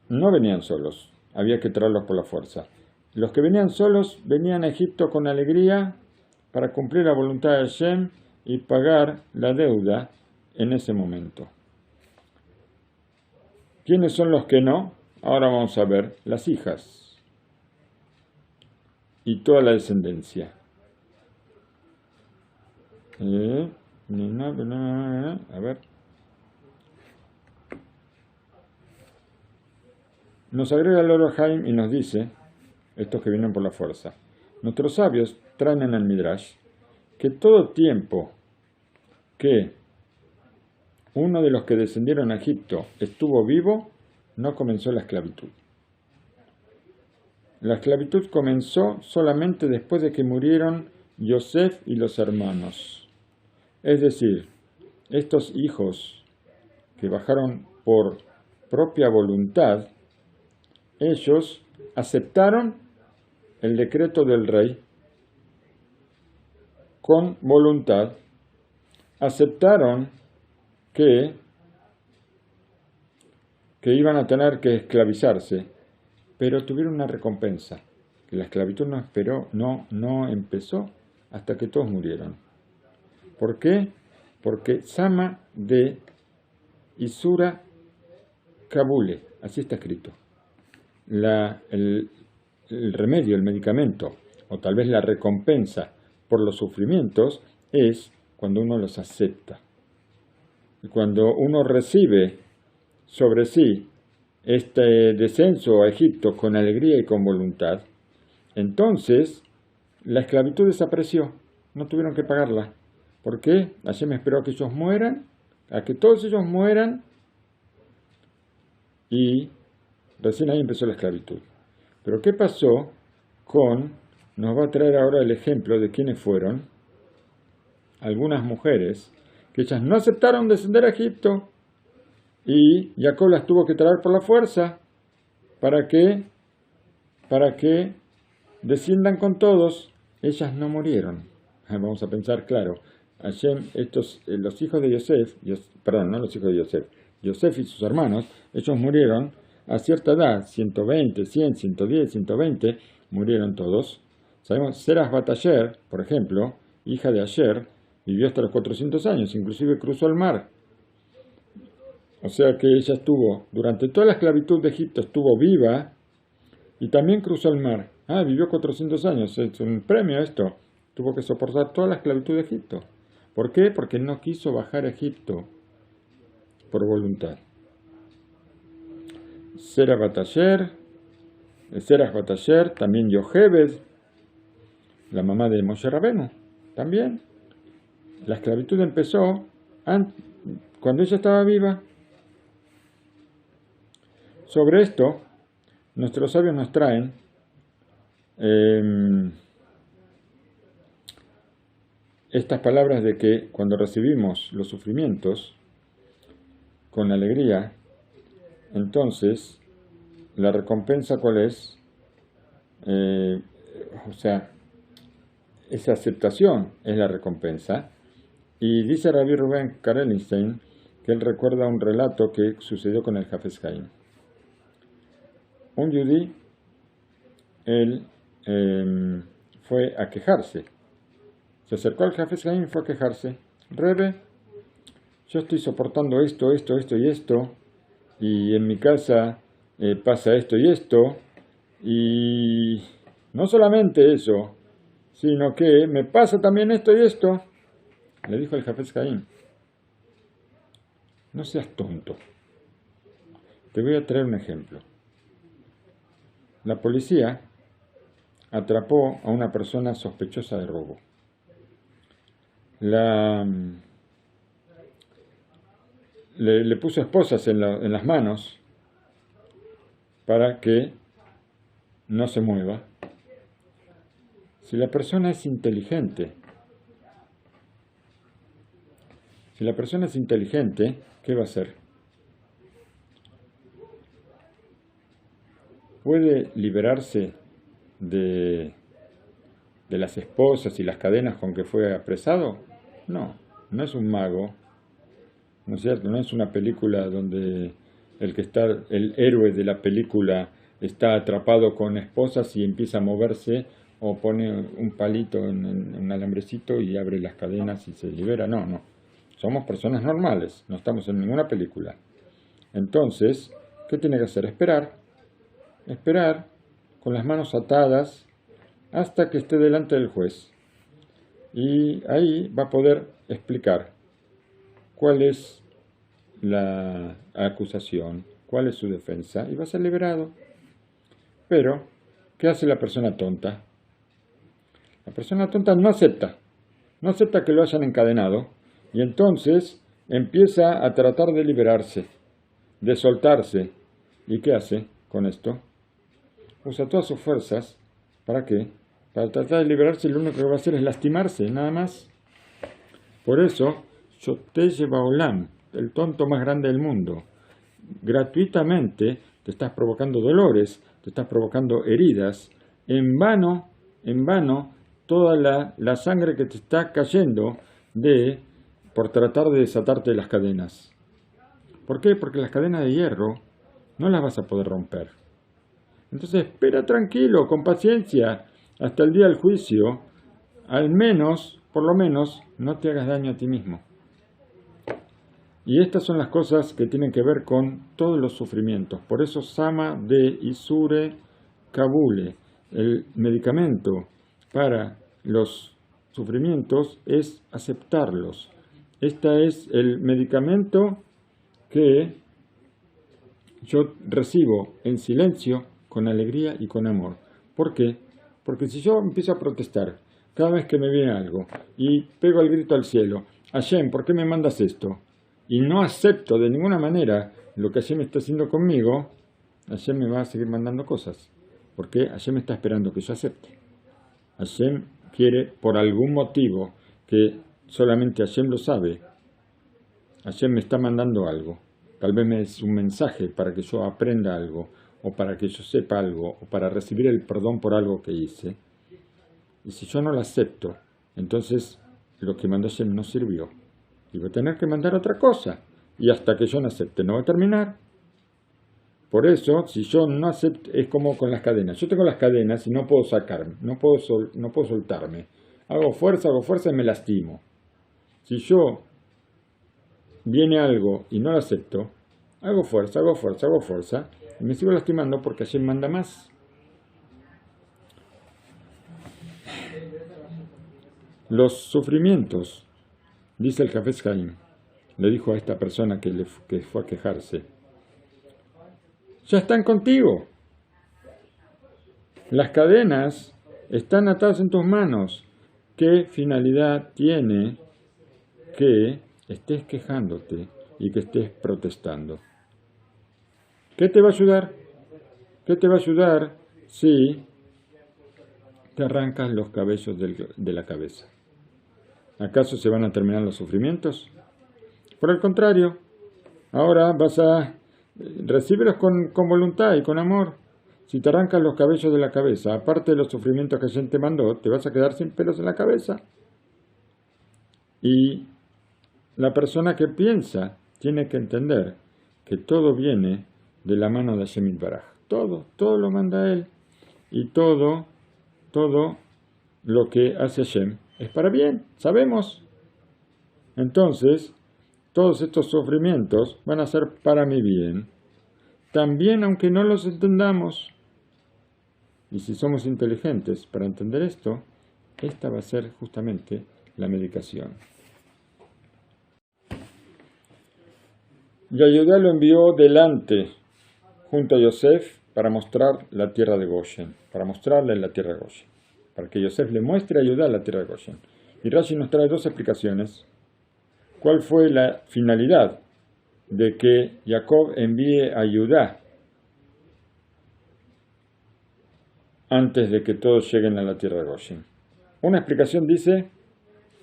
no venían solos, había que traerlos por la fuerza. Los que venían solos venían a Egipto con alegría para cumplir la voluntad de Hashem y pagar la deuda en ese momento. ¿Quiénes son los que no? Ahora vamos a ver las hijas y toda la descendencia. A ver. Nos agrega el Or HaHaim y nos dice, estos que vienen por la fuerza, nuestros sabios traen en el Midrash que todo tiempo que uno de los que descendieron a Egipto estuvo vivo, no comenzó la esclavitud. La esclavitud comenzó solamente después de que murieron Yosef y los hermanos. Es decir, estos hijos que bajaron por propia voluntad, ellos aceptaron el decreto del rey con voluntad, aceptaron que iban a tener que esclavizarse, pero tuvieron una recompensa, que la esclavitud no empezó hasta que todos murieron. ¿Por qué? Porque Sama de Isura Kabule, así está escrito. El remedio, el medicamento, o tal vez la recompensa por los sufrimientos, es cuando uno los acepta. Y cuando uno recibe sobre sí este descenso a Egipto con alegría y con voluntad, entonces la esclavitud desapareció, no tuvieron que pagarla. ¿Por qué? Hashem esperó a que ellos mueran, a que todos ellos mueran, y recién ahí empezó la esclavitud. Pero ¿qué pasó nos va a traer ahora el ejemplo de quiénes fueron algunas mujeres que ellas no aceptaron descender a Egipto, y Jacob las tuvo que traer por la fuerza para que desciendan con todos. Ellas no murieron. Vamos a pensar, claro, Hashem, los hijos de Yosef, perdón, no los hijos de Yosef, Yosef y sus hermanos, ellos murieron a cierta edad, 120, 100, 110, 120, murieron todos. Sabemos, Serach Bat Asher, por ejemplo, hija de Asher, vivió hasta los 400 años, inclusive cruzó el mar. O sea que ella estuvo, durante toda la esclavitud de Egipto, estuvo viva y también cruzó el mar. Vivió 400 años, es un premio esto. Tuvo que soportar toda la esclavitud de Egipto. ¿Por qué? Porque no quiso bajar a Egipto por voluntad. Serach Bat Asher, también Yochebed, la mamá de Moshe Rabenu, también. La esclavitud empezó cuando ella estaba viva. Sobre esto, nuestros sabios nos traen estas palabras de que cuando recibimos los sufrimientos con alegría, entonces la recompensa ¿cuál es? O sea, esa aceptación es la recompensa. Y dice Rabbi Rubén Karelinstein que él recuerda un relato que sucedió con el Hafez Haim. Un yudí, él fue a quejarse. Se acercó al Hafez Haim y fue a quejarse. Rebe, yo estoy soportando esto y esto, y en mi casa pasa esto y esto, y no solamente eso, sino que me pasa también esto y esto. Le dijo el Hafez Haim, no seas tonto. Te voy a traer un ejemplo. La policía atrapó a una persona sospechosa de robo. Le puso esposas en las manos para que no se mueva. Si la persona es inteligente, ¿qué va a hacer? ¿Puede liberarse de las esposas y las cadenas con que fue apresado? No, no es un mago, ¿no es cierto? No es una película donde el héroe de la película está atrapado con esposas y empieza a moverse o pone un palito en un alambrecito y abre las cadenas y se libera. No, no. Somos personas normales, no estamos en ninguna película. Entonces, ¿qué tiene que hacer? Esperar con las manos atadas hasta que esté delante del juez. Y ahí va a poder explicar cuál es la acusación, cuál es su defensa, y va a ser liberado. Pero, ¿qué hace la persona tonta? La persona tonta no acepta que lo hayan encadenado, y entonces empieza a tratar de liberarse, de soltarse. ¿Y qué hace con esto? Usa todas sus fuerzas. ¿Para qué? Para tratar de liberarse, lo único que va a hacer es lastimarse, nada más. Por eso, Shoteye Baolam, el tonto más grande del mundo, gratuitamente te estás provocando dolores, te estás provocando heridas, en vano, toda la sangre que te está cayendo por tratar de desatarte de las cadenas. ¿Por qué? Porque las cadenas de hierro no las vas a poder romper. Entonces espera tranquilo, con paciencia, hasta el día del juicio, por lo menos, no te hagas daño a ti mismo. Y estas son las cosas que tienen que ver con todos los sufrimientos. Por eso Sama de Isure Kabule, el medicamento para los sufrimientos es aceptarlos. Este es el medicamento que yo recibo en silencio, con alegría y con amor. ¿Por qué? Porque si yo empiezo a protestar cada vez que me viene algo y pego el grito al cielo, Hashem, ¿por qué me mandas esto? Y no acepto de ninguna manera lo que Hashem está haciendo conmigo, Hashem me va a seguir mandando cosas. Porque Hashem está esperando que yo acepte. Hashem quiere, por algún motivo que solamente Hashem lo sabe, Hashem me está mandando algo. tal vez me des un mensaje para que yo aprenda algo, o para que yo sepa algo, o para recibir el perdón por algo que hice. Y si yo no lo acepto, entonces lo que mandó Hashem no sirvió. Y voy a tener que mandar otra cosa. Y hasta que yo no acepte, no va a terminar. Por eso, si yo no acepto, es como con las cadenas. Yo tengo las cadenas y no puedo sacarme, no puedo soltarme. Hago fuerza y me lastimo. Si yo viene algo y no lo acepto, hago fuerza, y me sigo lastimando porque Hashem manda más. Los sufrimientos, dice el Hafez Haim, le dijo a esta persona que fue a quejarse, ya están contigo. Las cadenas están atadas en tus manos. ¿Qué finalidad tiene que estés quejándote y que estés protestando? ¿Qué te va a ayudar? ¿Qué te va a ayudar si te arrancas los cabellos de la cabeza? ¿Acaso se van a terminar los sufrimientos? Por el contrario, ahora vas a recíbelos con voluntad y con amor. Si te arrancas los cabellos de la cabeza, aparte de los sufrimientos que Hashem te mandó, te vas a quedar sin pelos en la cabeza. Y la persona que piensa tiene que entender que todo viene de la mano de Hashem Yitbaraj. Todo lo manda Él. Y todo lo que hace Hashem es para bien, sabemos. Entonces, todos estos sufrimientos van a ser para mi bien, también aunque no los entendamos. Y si somos inteligentes para entender esto, esta va a ser justamente la medicación. Yehudá lo envió delante, junto a Yosef, para mostrar la tierra de Goshen, para mostrarle la tierra de Goshen, para que Yosef le muestre a Yehudá la tierra de Goshen. Y Rashi nos trae dos explicaciones. ¿Cuál fue la finalidad de que Jacob envíe a Judá antes de que todos lleguen a la tierra de Goshen? Una explicación dice,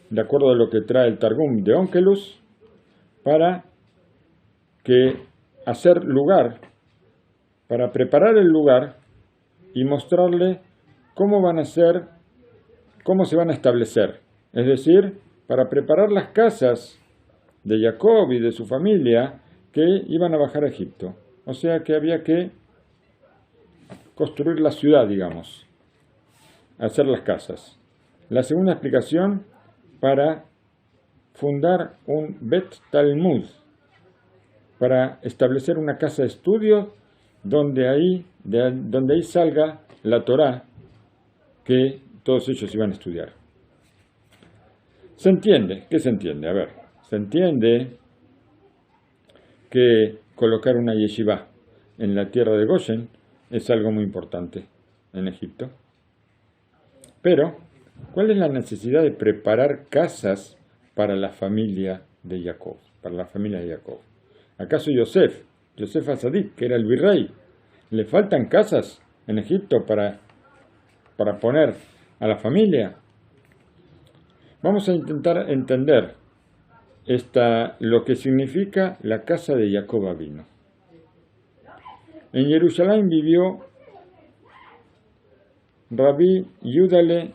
de acuerdo a lo que trae el Targum de Onkelos, para que hacer lugar, para preparar el lugar y mostrarle cómo van a ser, cómo se van a establecer. Es decir, para preparar las casas de Jacob y de su familia que iban a bajar a Egipto. O sea que había que construir la ciudad, digamos, hacer las casas. La segunda explicación, para fundar un Bet Talmud, para establecer una casa de estudio donde ahí salga la Torá que todos ellos iban a estudiar. ¿Se entiende? ¿Qué se entiende? A ver. Se entiende que colocar una yeshiva en la tierra de Goshen es algo muy importante en Egipto. Pero, ¿cuál es la necesidad de preparar casas para la familia de Jacob? Para la familia de Jacob. ¿Acaso Yosef Hasadik, que era el virrey, le faltan casas en Egipto para poner a la familia? Vamos a intentar entender lo que significa la casa de Jacob Avinu. En Jerusalén vivió Rabbi Yudale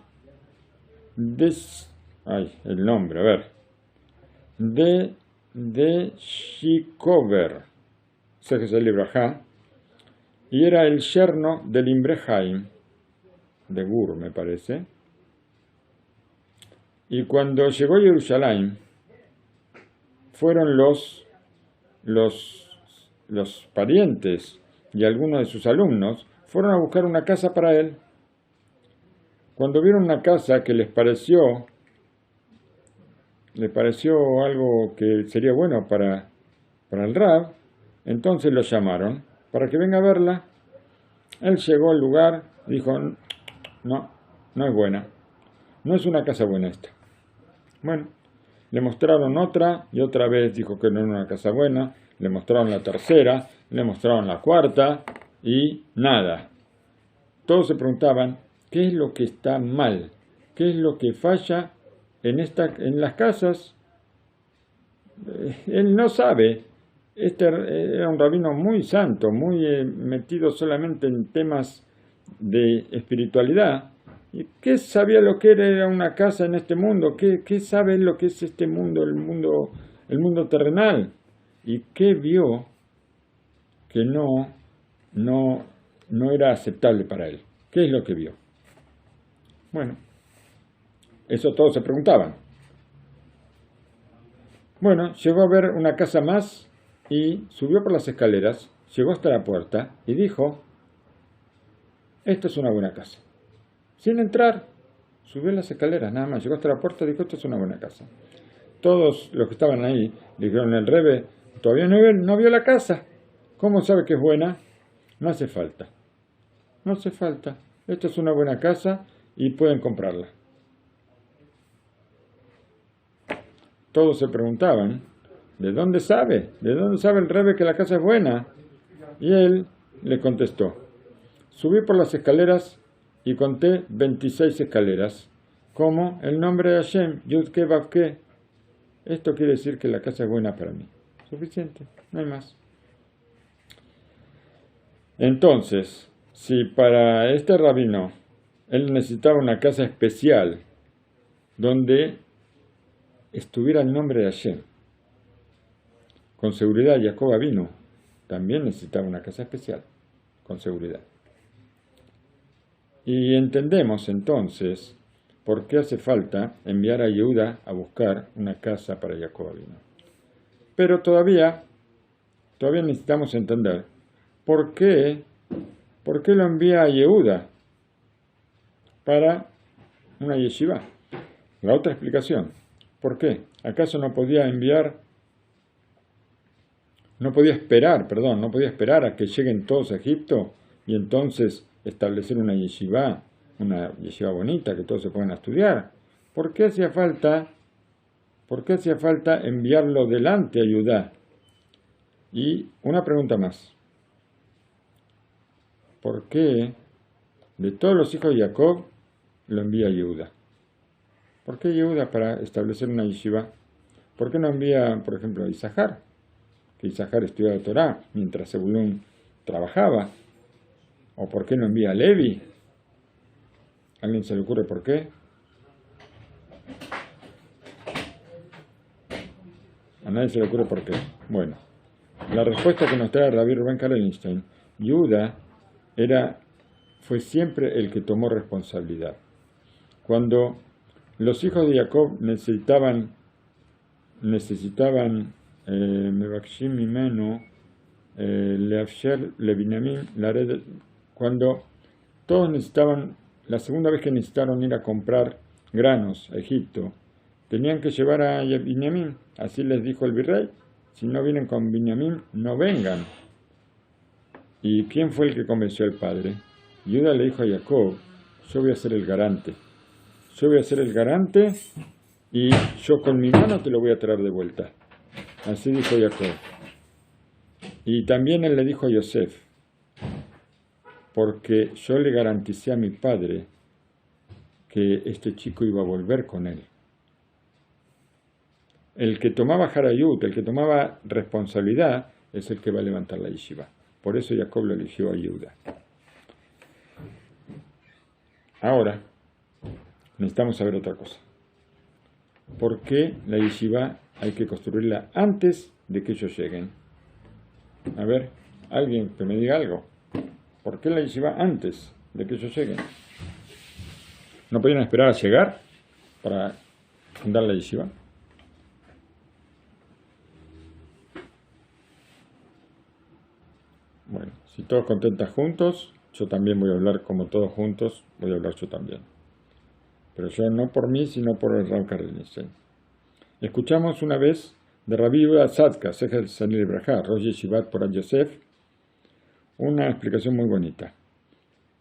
de Shikover, y era el yerno del Imbrehaim, de Gur, me parece. Y cuando llegó a Jerusalén, fueron los parientes y algunos de sus alumnos fueron a buscar una casa para él. Cuando vieron una casa que les pareció algo que sería bueno para el Rab, entonces lo llamaron para que venga a verla. Él llegó al lugar y dijo, no es buena, no es una casa buena esta. Bueno, le mostraron otra y otra vez dijo que no era una casa buena, le mostraron la tercera, le mostraron la cuarta y nada. Todos se preguntaban, ¿qué es lo que está mal? ¿Qué es lo que falla en las casas? Él no sabe, este era un rabino muy santo, muy metido solamente en temas de espiritualidad. ¿Y qué sabía lo que era una casa en este mundo? ¿Qué sabe lo que es este mundo, el mundo terrenal? ¿Y qué vio que no era aceptable para él? ¿Qué es lo que vio? Bueno, eso todos se preguntaban. Bueno, llegó a ver una casa más y subió por las escaleras, llegó hasta la puerta y dijo, esta es una buena casa. Sin entrar, subió las escaleras, nada más, llegó hasta la puerta y dijo, esta es una buena casa. Todos los que estaban ahí dijeron, el Rebe todavía no vio la casa. ¿Cómo sabe que es buena? No hace falta. No hace falta. Esta es una buena casa y pueden comprarla. Todos se preguntaban, ¿de dónde sabe? ¿De dónde sabe el Rebe que la casa es buena? Y él le contestó, subí por las escaleras y conté 26 escaleras, como el nombre de Hashem, Yud-Ke Vav-Ke. Esto quiere decir que la casa es buena para mí. Suficiente, no hay más. Entonces, si para este rabino él necesitaba una casa especial donde estuviera el nombre de Hashem, con seguridad Jacob vino, también necesitaba una casa especial, con seguridad. Y entendemos entonces por qué hace falta enviar a Yehuda a buscar una casa para Jacob vino. Pero todavía necesitamos entender por qué lo envía a Yehuda para una yeshiva. La otra explicación, ¿por qué? ¿Acaso no podía esperar a que lleguen todos a Egipto y entonces establecer una yeshiva bonita que todos se puedan estudiar? ¿Por qué hacía falta enviarlo delante a Judá? Y una pregunta más. ¿Por qué de todos los hijos de Jacob lo envía a Yehuda? ¿Por qué Yehuda para establecer una yeshiva? ¿Por qué no envía, por ejemplo, a Isahar? Que Isahar estudiaba Torah mientras Zebulún trabajaba. ¿O por qué no envía a Levi? ¿A alguien se le ocurre por qué? A nadie se le ocurre por qué. Bueno, la respuesta que nos trae Rabbi Rubén Karelstein, Yehuda fue siempre el que tomó responsabilidad. Cuando los hijos de Jacob necesitaban Mevakshim Mimenu, Leafsher Levinamim, cuando todos necesitaban, la segunda vez que necesitaron ir a comprar granos a Egipto, tenían que llevar a Binyamin, así les dijo el virrey, si no vienen con Binyamin, no vengan. ¿Y quién fue el que convenció al padre? Judá le dijo a Jacob, yo voy a ser el garante. Yo voy a ser el garante y yo con mi mano te lo voy a traer de vuelta. Así dijo Jacob. Y también él le dijo a Yosef, porque yo le garanticé a mi padre que este chico iba a volver con él. El que tomaba Harayut, el que tomaba responsabilidad, es el que va a levantar la yeshiva. Por eso Jacob lo eligió a Yehuda. Ahora, necesitamos saber otra cosa. ¿Por qué la yeshiva hay que construirla antes de que ellos lleguen? A ver, alguien que me diga algo. ¿Por qué la yeshiva antes de que ellos lleguen? ¿No podían esperar a llegar para fundar la yeshiva? Bueno, si todos contentas juntos, yo también voy a hablar como todos juntos, voy a hablar yo también. Pero yo no por mí, sino por el Rav Karelstein. Escuchamos una vez de Rabbi Yehuda Tzadka, Sefer Sanil Brajá, Rosh Yeshivat Porat Yosef, una explicación muy bonita.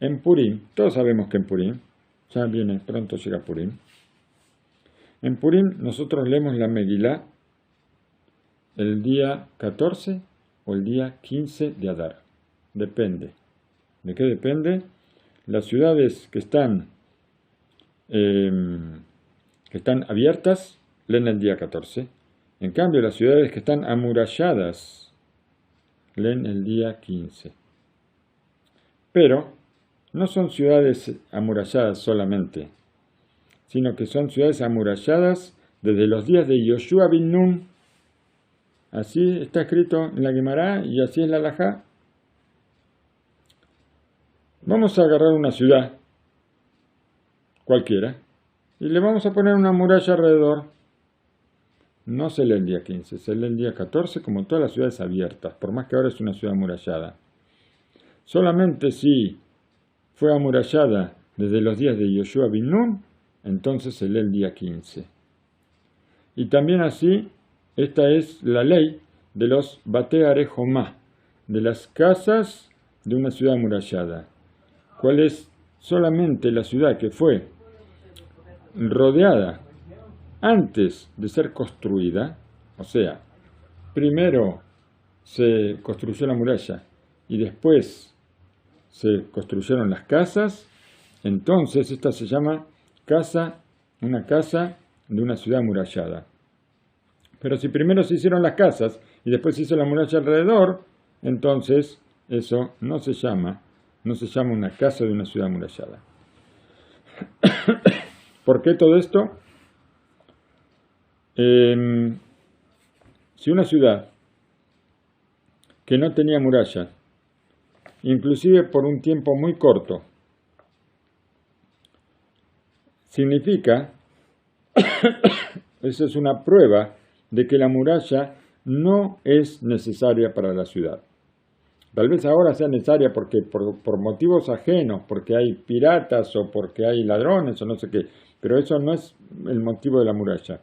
En Purim, todos sabemos que en Purim, ya viene, pronto llega Purim. En Purim nosotros leemos la Megilá el día 14 o el día 15 de Adar. Depende. ¿De qué depende? Las ciudades que están abiertas leen el día 14. En cambio, las ciudades que están amuralladas leen el día 15. Pero no son ciudades amuralladas solamente, sino que son ciudades amuralladas desde los días de Yoshua bin Nun. Así está escrito en la Guemará y así es la Halajá. Vamos a agarrar una ciudad cualquiera y le vamos a poner una muralla alrededor. No se lee el día 15, se lee el día 14 como todas las ciudades abiertas, por más que ahora es una ciudad amurallada. Solamente si fue amurallada desde los días de Yoshua bin Nun, entonces se lee el día 15. Y también así, esta es la ley de los Bate Arejomá, de las casas de una ciudad amurallada. ¿Cuál es solamente la ciudad que fue rodeada antes de ser construida? O sea, primero se construyó la muralla y después se construyeron las casas. Entonces esta se llama una casa de una ciudad amurallada. Pero si primero se hicieron las casas y después se hizo la muralla alrededor, entonces eso no se llama una casa de una ciudad amurallada. ¿Por qué todo esto? Si una ciudad que no tenía muralla, inclusive por un tiempo muy corto, significa, eso es una prueba de que la muralla no es necesaria para la ciudad. Tal vez ahora sea necesaria porque por motivos ajenos, porque hay piratas o porque hay ladrones o no sé qué, pero eso no es el motivo de la muralla.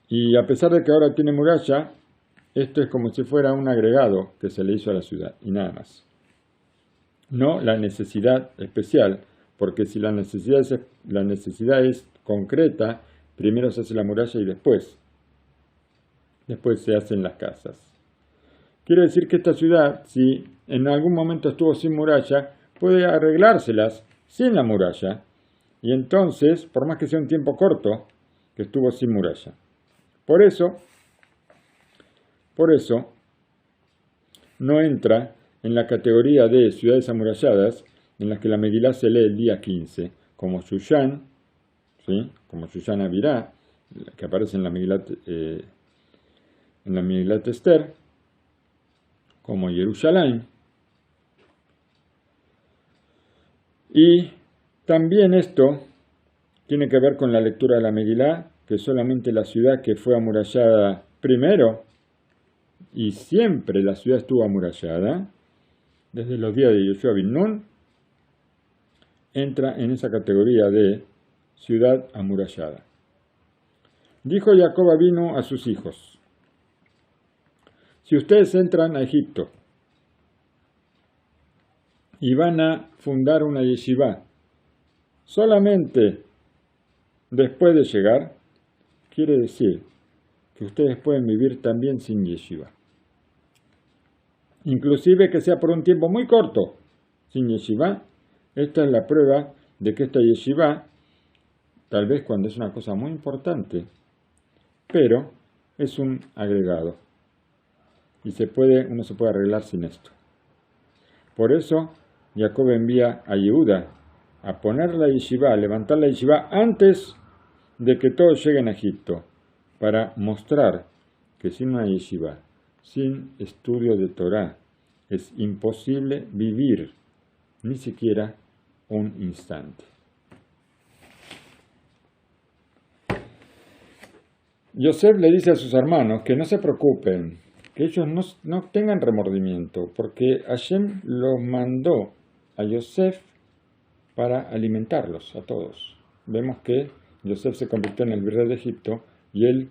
Y a pesar de que ahora tiene muralla, esto es como si fuera un agregado que se le hizo a la ciudad y nada más. No la necesidad especial, porque si la necesidad es concreta, primero se hace la muralla y después se hacen las casas. Quiere decir que esta ciudad, si en algún momento estuvo sin muralla, puede arreglárselas sin la muralla, y entonces, por más que sea un tiempo corto, que estuvo sin muralla. Por eso, no entra en la categoría de ciudades amuralladas en las que la Megilá se lee el día 15, como Shushan, ¿sí? Como Shushan Avirá, que aparece en la Megilat Esther, como Jerusalén. Y también esto tiene que ver con la lectura de la Megilá, que solamente la ciudad que fue amurallada primero, y siempre la ciudad estuvo amurallada, desde los días de Yoshua bin Nun, entra en esa categoría de ciudad amurallada. Dijo Jacob vino a sus hijos: si ustedes entran a Egipto y van a fundar una yeshivá solamente después de llegar, quiere decir que ustedes pueden vivir también sin yeshivá. Inclusive que sea por un tiempo muy corto sin yeshivá. Esta es la prueba de que esta yeshivá, tal vez cuando es una cosa muy importante, pero es un agregado. Y uno se puede arreglar sin esto. Por eso, Jacob envía a Yehuda a poner la yeshivá, a levantar la yeshivá antes de que todos lleguen a Egipto, para mostrar que sin una yeshivá, sin estudio de Torah, es imposible vivir ni siquiera un instante. Yosef le dice a sus hermanos que no se preocupen, que ellos no tengan remordimiento, porque Hashem los mandó a Yosef para alimentarlos a todos. Vemos que Yosef se convirtió en el virrey de Egipto y él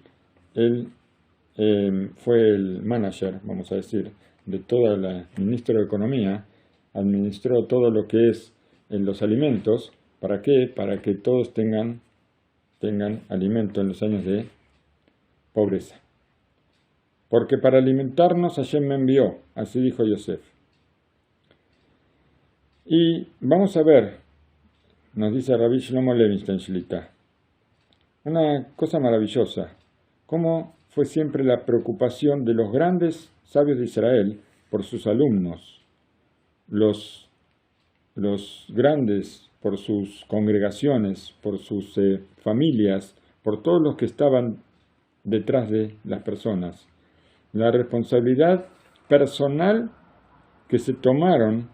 fue el manager, vamos a decir, de todo el ministro de Economía, administró todo lo que es los alimentos. ¿Para qué? Para que todos tengan alimento en los años de pobreza. Porque para alimentarnos Hashem me envió, así dijo Yosef. Y vamos a ver, nos dice Rabbi Shlomo Levinstein Shlita, una cosa maravillosa, cómo fue siempre la preocupación de los grandes sabios de Israel por sus alumnos, los grandes por sus congregaciones, por sus familias, por todos los que estaban detrás de las personas. La responsabilidad personal que se tomaron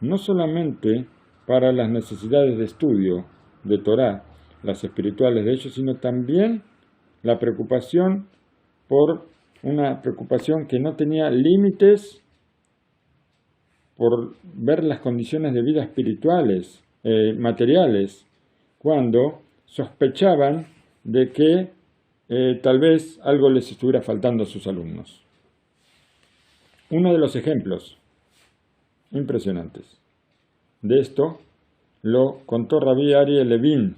no solamente para las necesidades de estudio de Torá, las espirituales de ellos, sino también la preocupación por una preocupación que no tenía límites por ver las condiciones de vida espirituales, materiales, cuando sospechaban de que tal vez algo les estuviera faltando a sus alumnos. Uno de los ejemplos impresionantes de esto lo contó Rabí Aryeh Levin,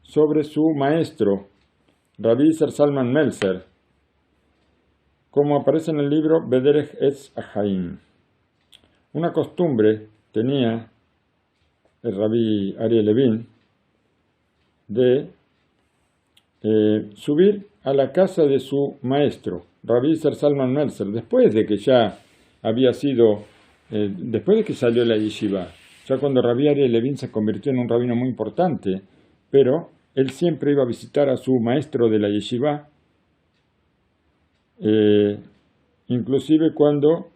sobre su maestro, Rabbi Isser Salman Meltzer, como aparece en el libro Bederech Etz Haim. Una costumbre tenía el Rabí Aryeh Levin de subir a la casa de su maestro, Rabbi Isser Salman Meltzer, después de que ya había sido, después de que salió de la yeshiva, ya cuando Rabí Aryeh Levin se convirtió en un rabino muy importante, pero él siempre iba a visitar a su maestro de la yeshiva, inclusive cuando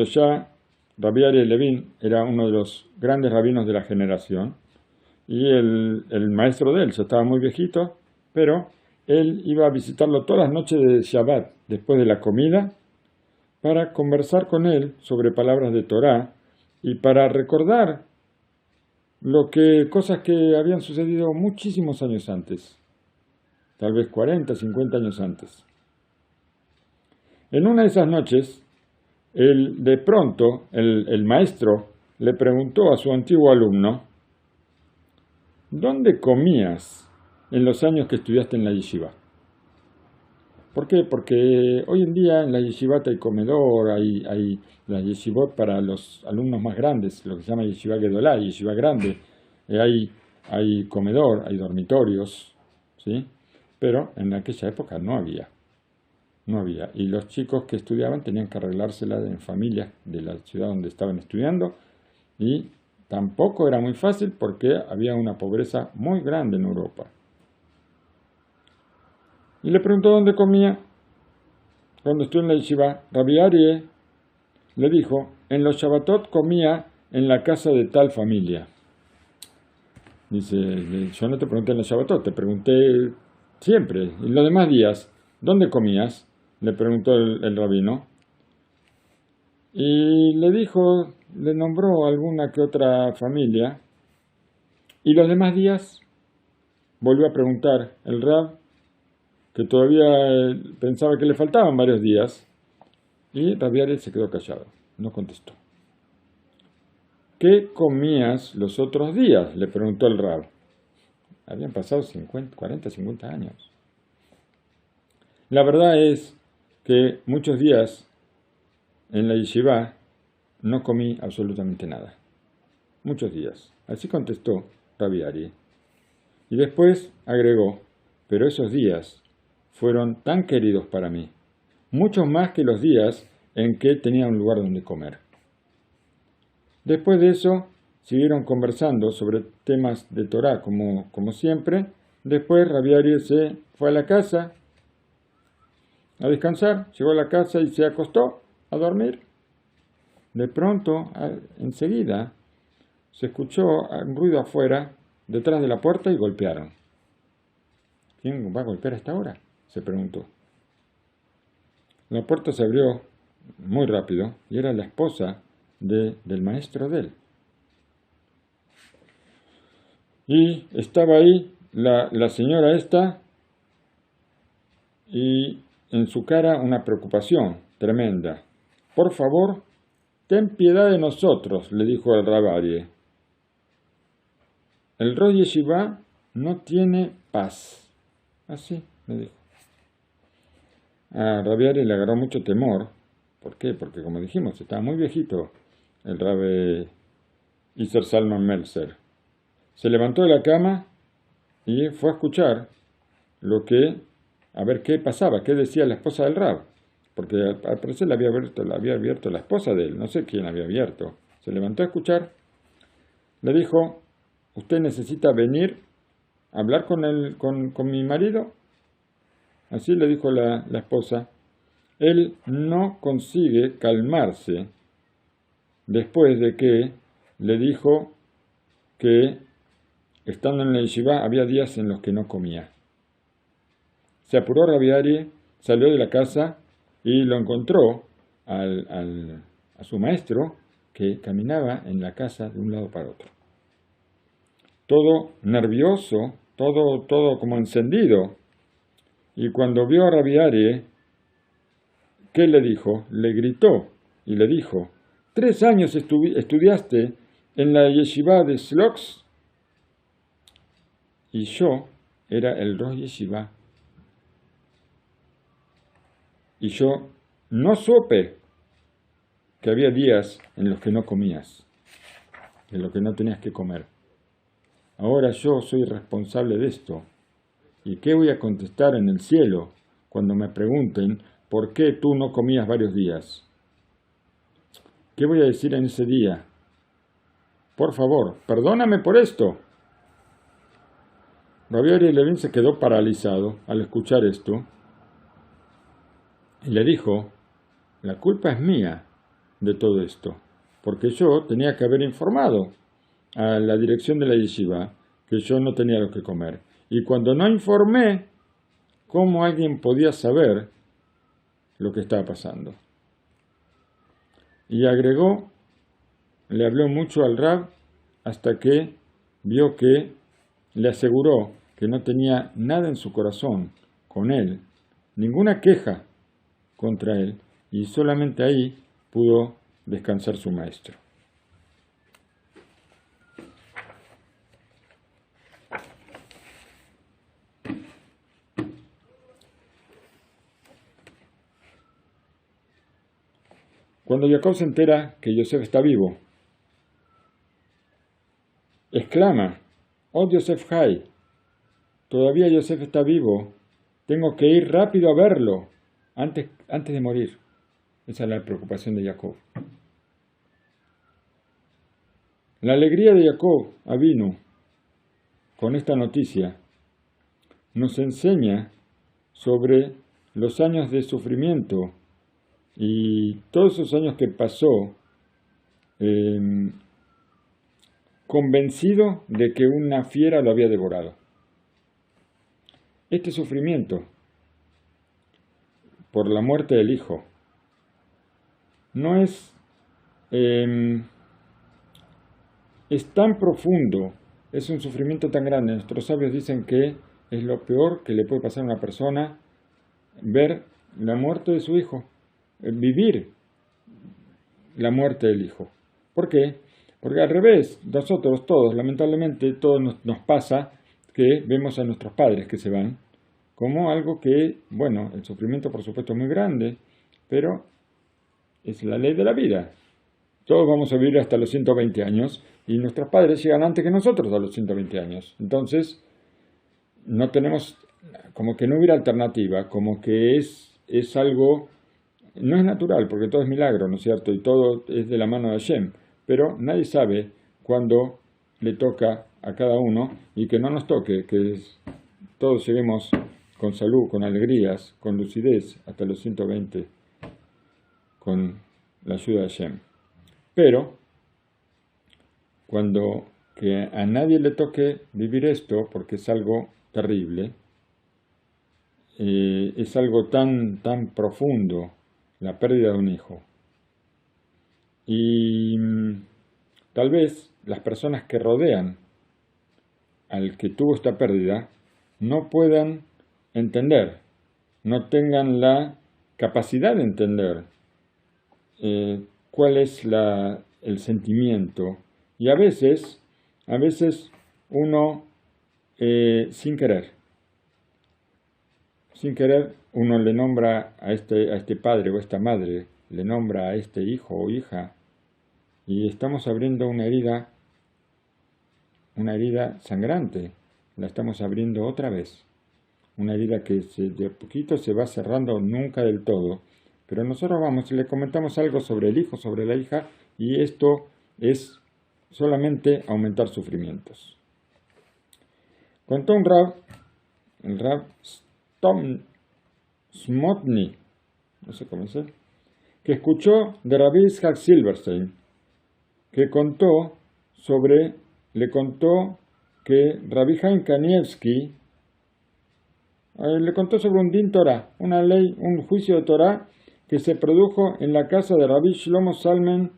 ya Rabí Aryeh Levin era uno de los grandes rabinos de la generación, y el maestro de él ya estaba muy viejito, pero él iba a visitarlo todas las noches de Shabbat, después de la comida, para conversar con él sobre palabras de Torá y para recordar cosas que habían sucedido muchísimos años antes, tal vez 40, 50 años antes. En una de esas noches, de pronto, el maestro le preguntó a su antiguo alumno: ¿dónde comías en los años que estudiaste en la yeshiva? ¿Por qué? Porque hoy en día en la yeshivat hay comedor, hay la yeshivot para los alumnos más grandes, lo que se llama yeshiva gedolá, yeshiva grande, hay comedor, hay dormitorios, ¿sí? Pero en aquella época no había. Y los chicos que estudiaban tenían que arreglársela en familias de la ciudad donde estaban estudiando, y tampoco era muy fácil porque había una pobreza muy grande en Europa. Y le preguntó dónde comía. Cuando estuvo en la yeshiva, Rabí Aryeh le dijo: en los Shabbatot comía en la casa de tal familia. Dice: yo no te pregunté en los Shabbatot, te pregunté siempre. Y los demás días, ¿dónde comías? Le preguntó el rabino. Y le nombró alguna que otra familia. Y los demás días volvió a preguntar el rab, que todavía pensaba que le faltaban varios días, y Rabí Aryeh se quedó callado, no contestó. ¿Qué comías los otros días?, le preguntó el rab. Habían pasado 40, 50 años. La verdad es que muchos días en la yeshiva no comí absolutamente nada. Muchos días. Así contestó Rabí Aryeh. Y después agregó: pero esos días fueron tan queridos para mí, muchos más que los días en que tenía un lugar donde comer. Después de eso, siguieron conversando sobre temas de Torá, como siempre. Después Rabí Aryeh se fue a la casa a descansar, llegó a la casa y se acostó a dormir. De pronto, enseguida, se escuchó un ruido afuera, detrás de la puerta, y golpearon. ¿Quién va a golpear a esta hora?, se preguntó. La puerta se abrió muy rápido y era la esposa del maestro de él. Y estaba ahí la señora esta, y en su cara una preocupación tremenda. Por favor, ten piedad de nosotros, le dijo el Rabí Aryeh. El Rosh Yeshiva no tiene paz. Así le dijo. A Rabí Aryeh le agarró mucho temor. ¿Por qué? Porque, como dijimos, estaba muy viejito el Rabbi Isser Salman Meltzer. Se levantó de la cama y fue a escuchar a ver qué pasaba, qué decía la esposa del Rab, porque al parecer la había abierto la esposa de él, no sé quién había abierto. Se levantó a escuchar, le dijo, ¿usted necesita venir a hablar con mi marido? Así le dijo la esposa. Él no consigue calmarse después de que le dijo que estando en la yeshiva había días en los que no comía. Se apuró Rabbi Ari, salió de la casa y lo encontró a su maestro que caminaba en la casa de un lado para otro. Todo nervioso, todo como encendido. Y cuando vio a Rabbi Ari, ¿qué le dijo? Le gritó y le dijo, 3 años estudiaste en la yeshiva de Slox y yo era el Rosh Yeshiva. Y yo no supe que había días en los que no comías, en los que no tenías que comer. Ahora yo soy responsable de esto. ¿Y qué voy a contestar en el cielo cuando me pregunten por qué tú no comías varios días? ¿Qué voy a decir en ese día? Por favor, perdóname por esto. Rabbi Ari Levin se quedó paralizado al escuchar esto y le dijo, la culpa es mía de todo esto, porque yo tenía que haber informado a la dirección de la yeshiva que yo no tenía lo que comer. Y cuando no informé, ¿cómo alguien podía saber lo que estaba pasando? Y agregó, le habló mucho al Rab hasta que vio que le aseguró que no tenía nada en su corazón con él, ninguna queja contra él, y solamente ahí pudo descansar su maestro. Cuando Jacob se entera que Yosef está vivo, exclama, oh Yosef Hai, todavía Yosef está vivo, tengo que ir rápido a verlo antes de morir. Esa es la preocupación de Jacob. La alegría de Jacob Avinu con esta noticia nos enseña sobre los años de sufrimiento y todos esos años que pasó convencido de que una fiera lo había devorado. Este sufrimiento por la muerte del hijo no es tan profundo, es un sufrimiento tan grande. Nuestros sabios dicen que es lo peor que le puede pasar a una persona ver la muerte de su hijo, vivir la muerte del hijo. ¿Por qué? Porque al revés, nosotros todos, lamentablemente, todos nos pasa que vemos a nuestros padres que se van como algo que, bueno, el sufrimiento por supuesto es muy grande, pero es la ley de la vida. Todos vamos a vivir hasta los 120 años y nuestros padres llegan antes que nosotros a los 120 años. Entonces, no tenemos, como que no hubiera alternativa, como que es algo, no es natural, porque todo es milagro, ¿no es cierto? Y todo es de la mano de Hashem, pero nadie sabe cuándo le toca a cada uno y que no nos toque, que todos lleguemos con salud, con alegrías, con lucidez hasta los 120, con la ayuda de Hashem. Pero, cuando que a nadie le toque vivir esto, porque es algo terrible, es algo tan profundo, la pérdida de un hijo. Y tal vez las personas que rodean al que tuvo esta pérdida no puedan entender, no tengan la capacidad de entender cuál es el sentimiento. Y a veces uno, sin querer, uno le nombra a este padre o esta madre, le nombra a este hijo o hija, y estamos abriendo una herida sangrante, la estamos abriendo otra vez. Una herida que de a poquito se va cerrando, nunca del todo. Pero nosotros vamos y le comentamos algo sobre el hijo, sobre la hija, y esto es solamente aumentar sufrimientos. Contó un Rab, el Rab Smotny, no sé cómo es, que escuchó de Rabbi Yitzhak Silverstein, que le contó que Rabbi Chaim Kanievsky le contó sobre un Din Torah, una ley, un juicio de Torah que se produjo en la casa de Rabbi Shlomo Zalman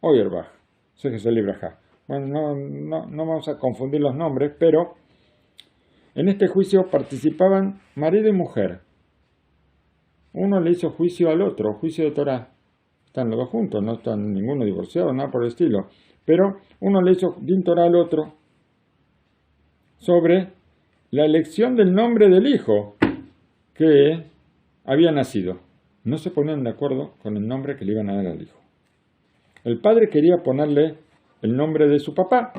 Auerbach. Sé que es el Libraja. Bueno, no vamos a confundir los nombres, pero en este juicio participaban marido y mujer. Uno le hizo juicio al otro, juicio de Torah. Están los dos juntos, no están ninguno divorciado, nada por el estilo. Pero uno le hizo Din Torah al otro sobre la elección del nombre del hijo que había nacido. No se ponían de acuerdo con el nombre que le iban a dar al hijo. El padre quería ponerle el nombre de su papá,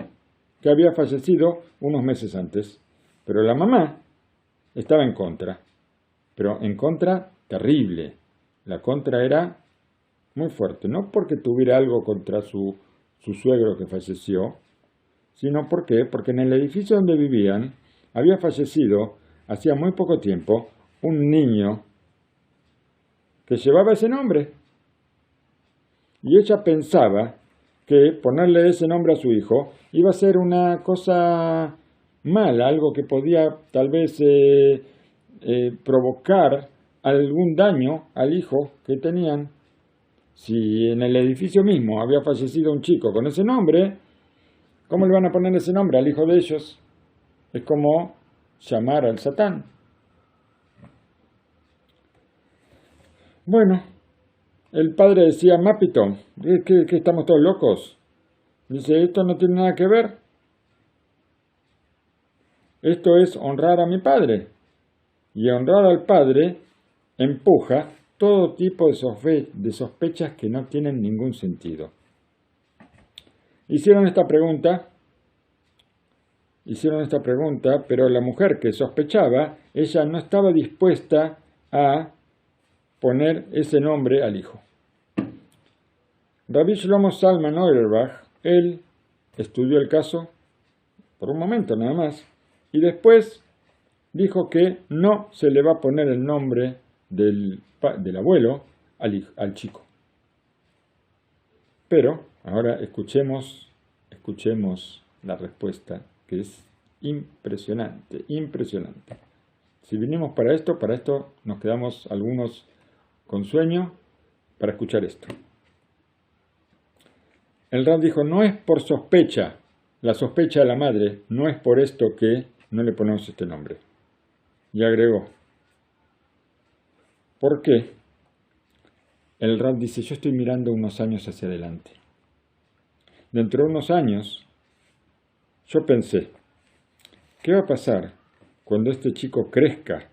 que había fallecido unos meses antes. Pero la mamá estaba en contra. Pero en contra terrible. La contra era muy fuerte. No porque tuviera algo contra su suegro que falleció, sino porque en el edificio donde vivían había fallecido hacía muy poco tiempo un niño que llevaba ese nombre. Y ella pensaba que ponerle ese nombre a su hijo iba a ser una cosa mala, algo que podía tal vez provocar algún daño al hijo que tenían. Si en el edificio mismo había fallecido un chico con ese nombre, ¿cómo le van a poner ese nombre al hijo de ellos? Es como llamar al Satán. Bueno, el padre decía, Mapito, ¿qué estamos todos locos? Dice, esto no tiene nada que ver. Esto es honrar a mi padre. Y honrar al padre empuja todo tipo de sospechas que no tienen ningún sentido. Hicieron esta pregunta, pero la mujer que sospechaba, ella no estaba dispuesta a poner ese nombre al hijo. Rabbi Shlomo Zalman Auerbach, él estudió el caso por un momento nada más, y después dijo que no se le va a poner el nombre del abuelo al chico. Pero ahora escuchemos la respuesta, que es impresionante. Si vinimos para esto nos quedamos algunos con sueño para escuchar esto. El Rab dijo, no es por sospecha, la sospecha de la madre, no es por esto que no le ponemos este nombre. Y agregó, ¿por qué? El Rab dice, yo estoy mirando unos años hacia adelante. Dentro de unos años, yo pensé, ¿qué va a pasar cuando este chico crezca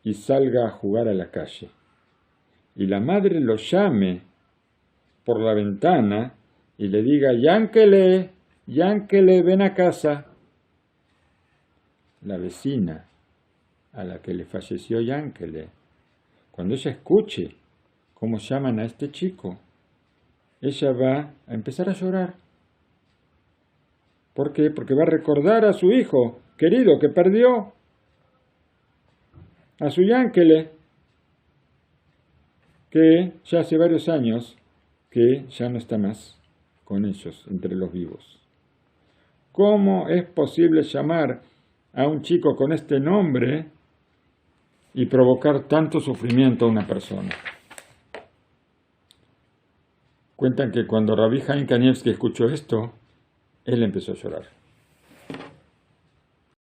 y salga a jugar a la calle? Y la madre lo llame por la ventana y le diga, Yankele, ven a casa. La vecina a la que le falleció Yankele, cuando ella escuche cómo llaman a este chico, ella va a empezar a llorar. ¿Por qué? Porque va a recordar a su hijo querido que perdió, a su Yankele, que ya hace varios años que ya no está más con ellos, entre los vivos. ¿Cómo es posible llamar a un chico con este nombre y provocar tanto sufrimiento a una persona? Cuentan que cuando Rabbi Chaim Kanievsky escuchó esto, él empezó a llorar.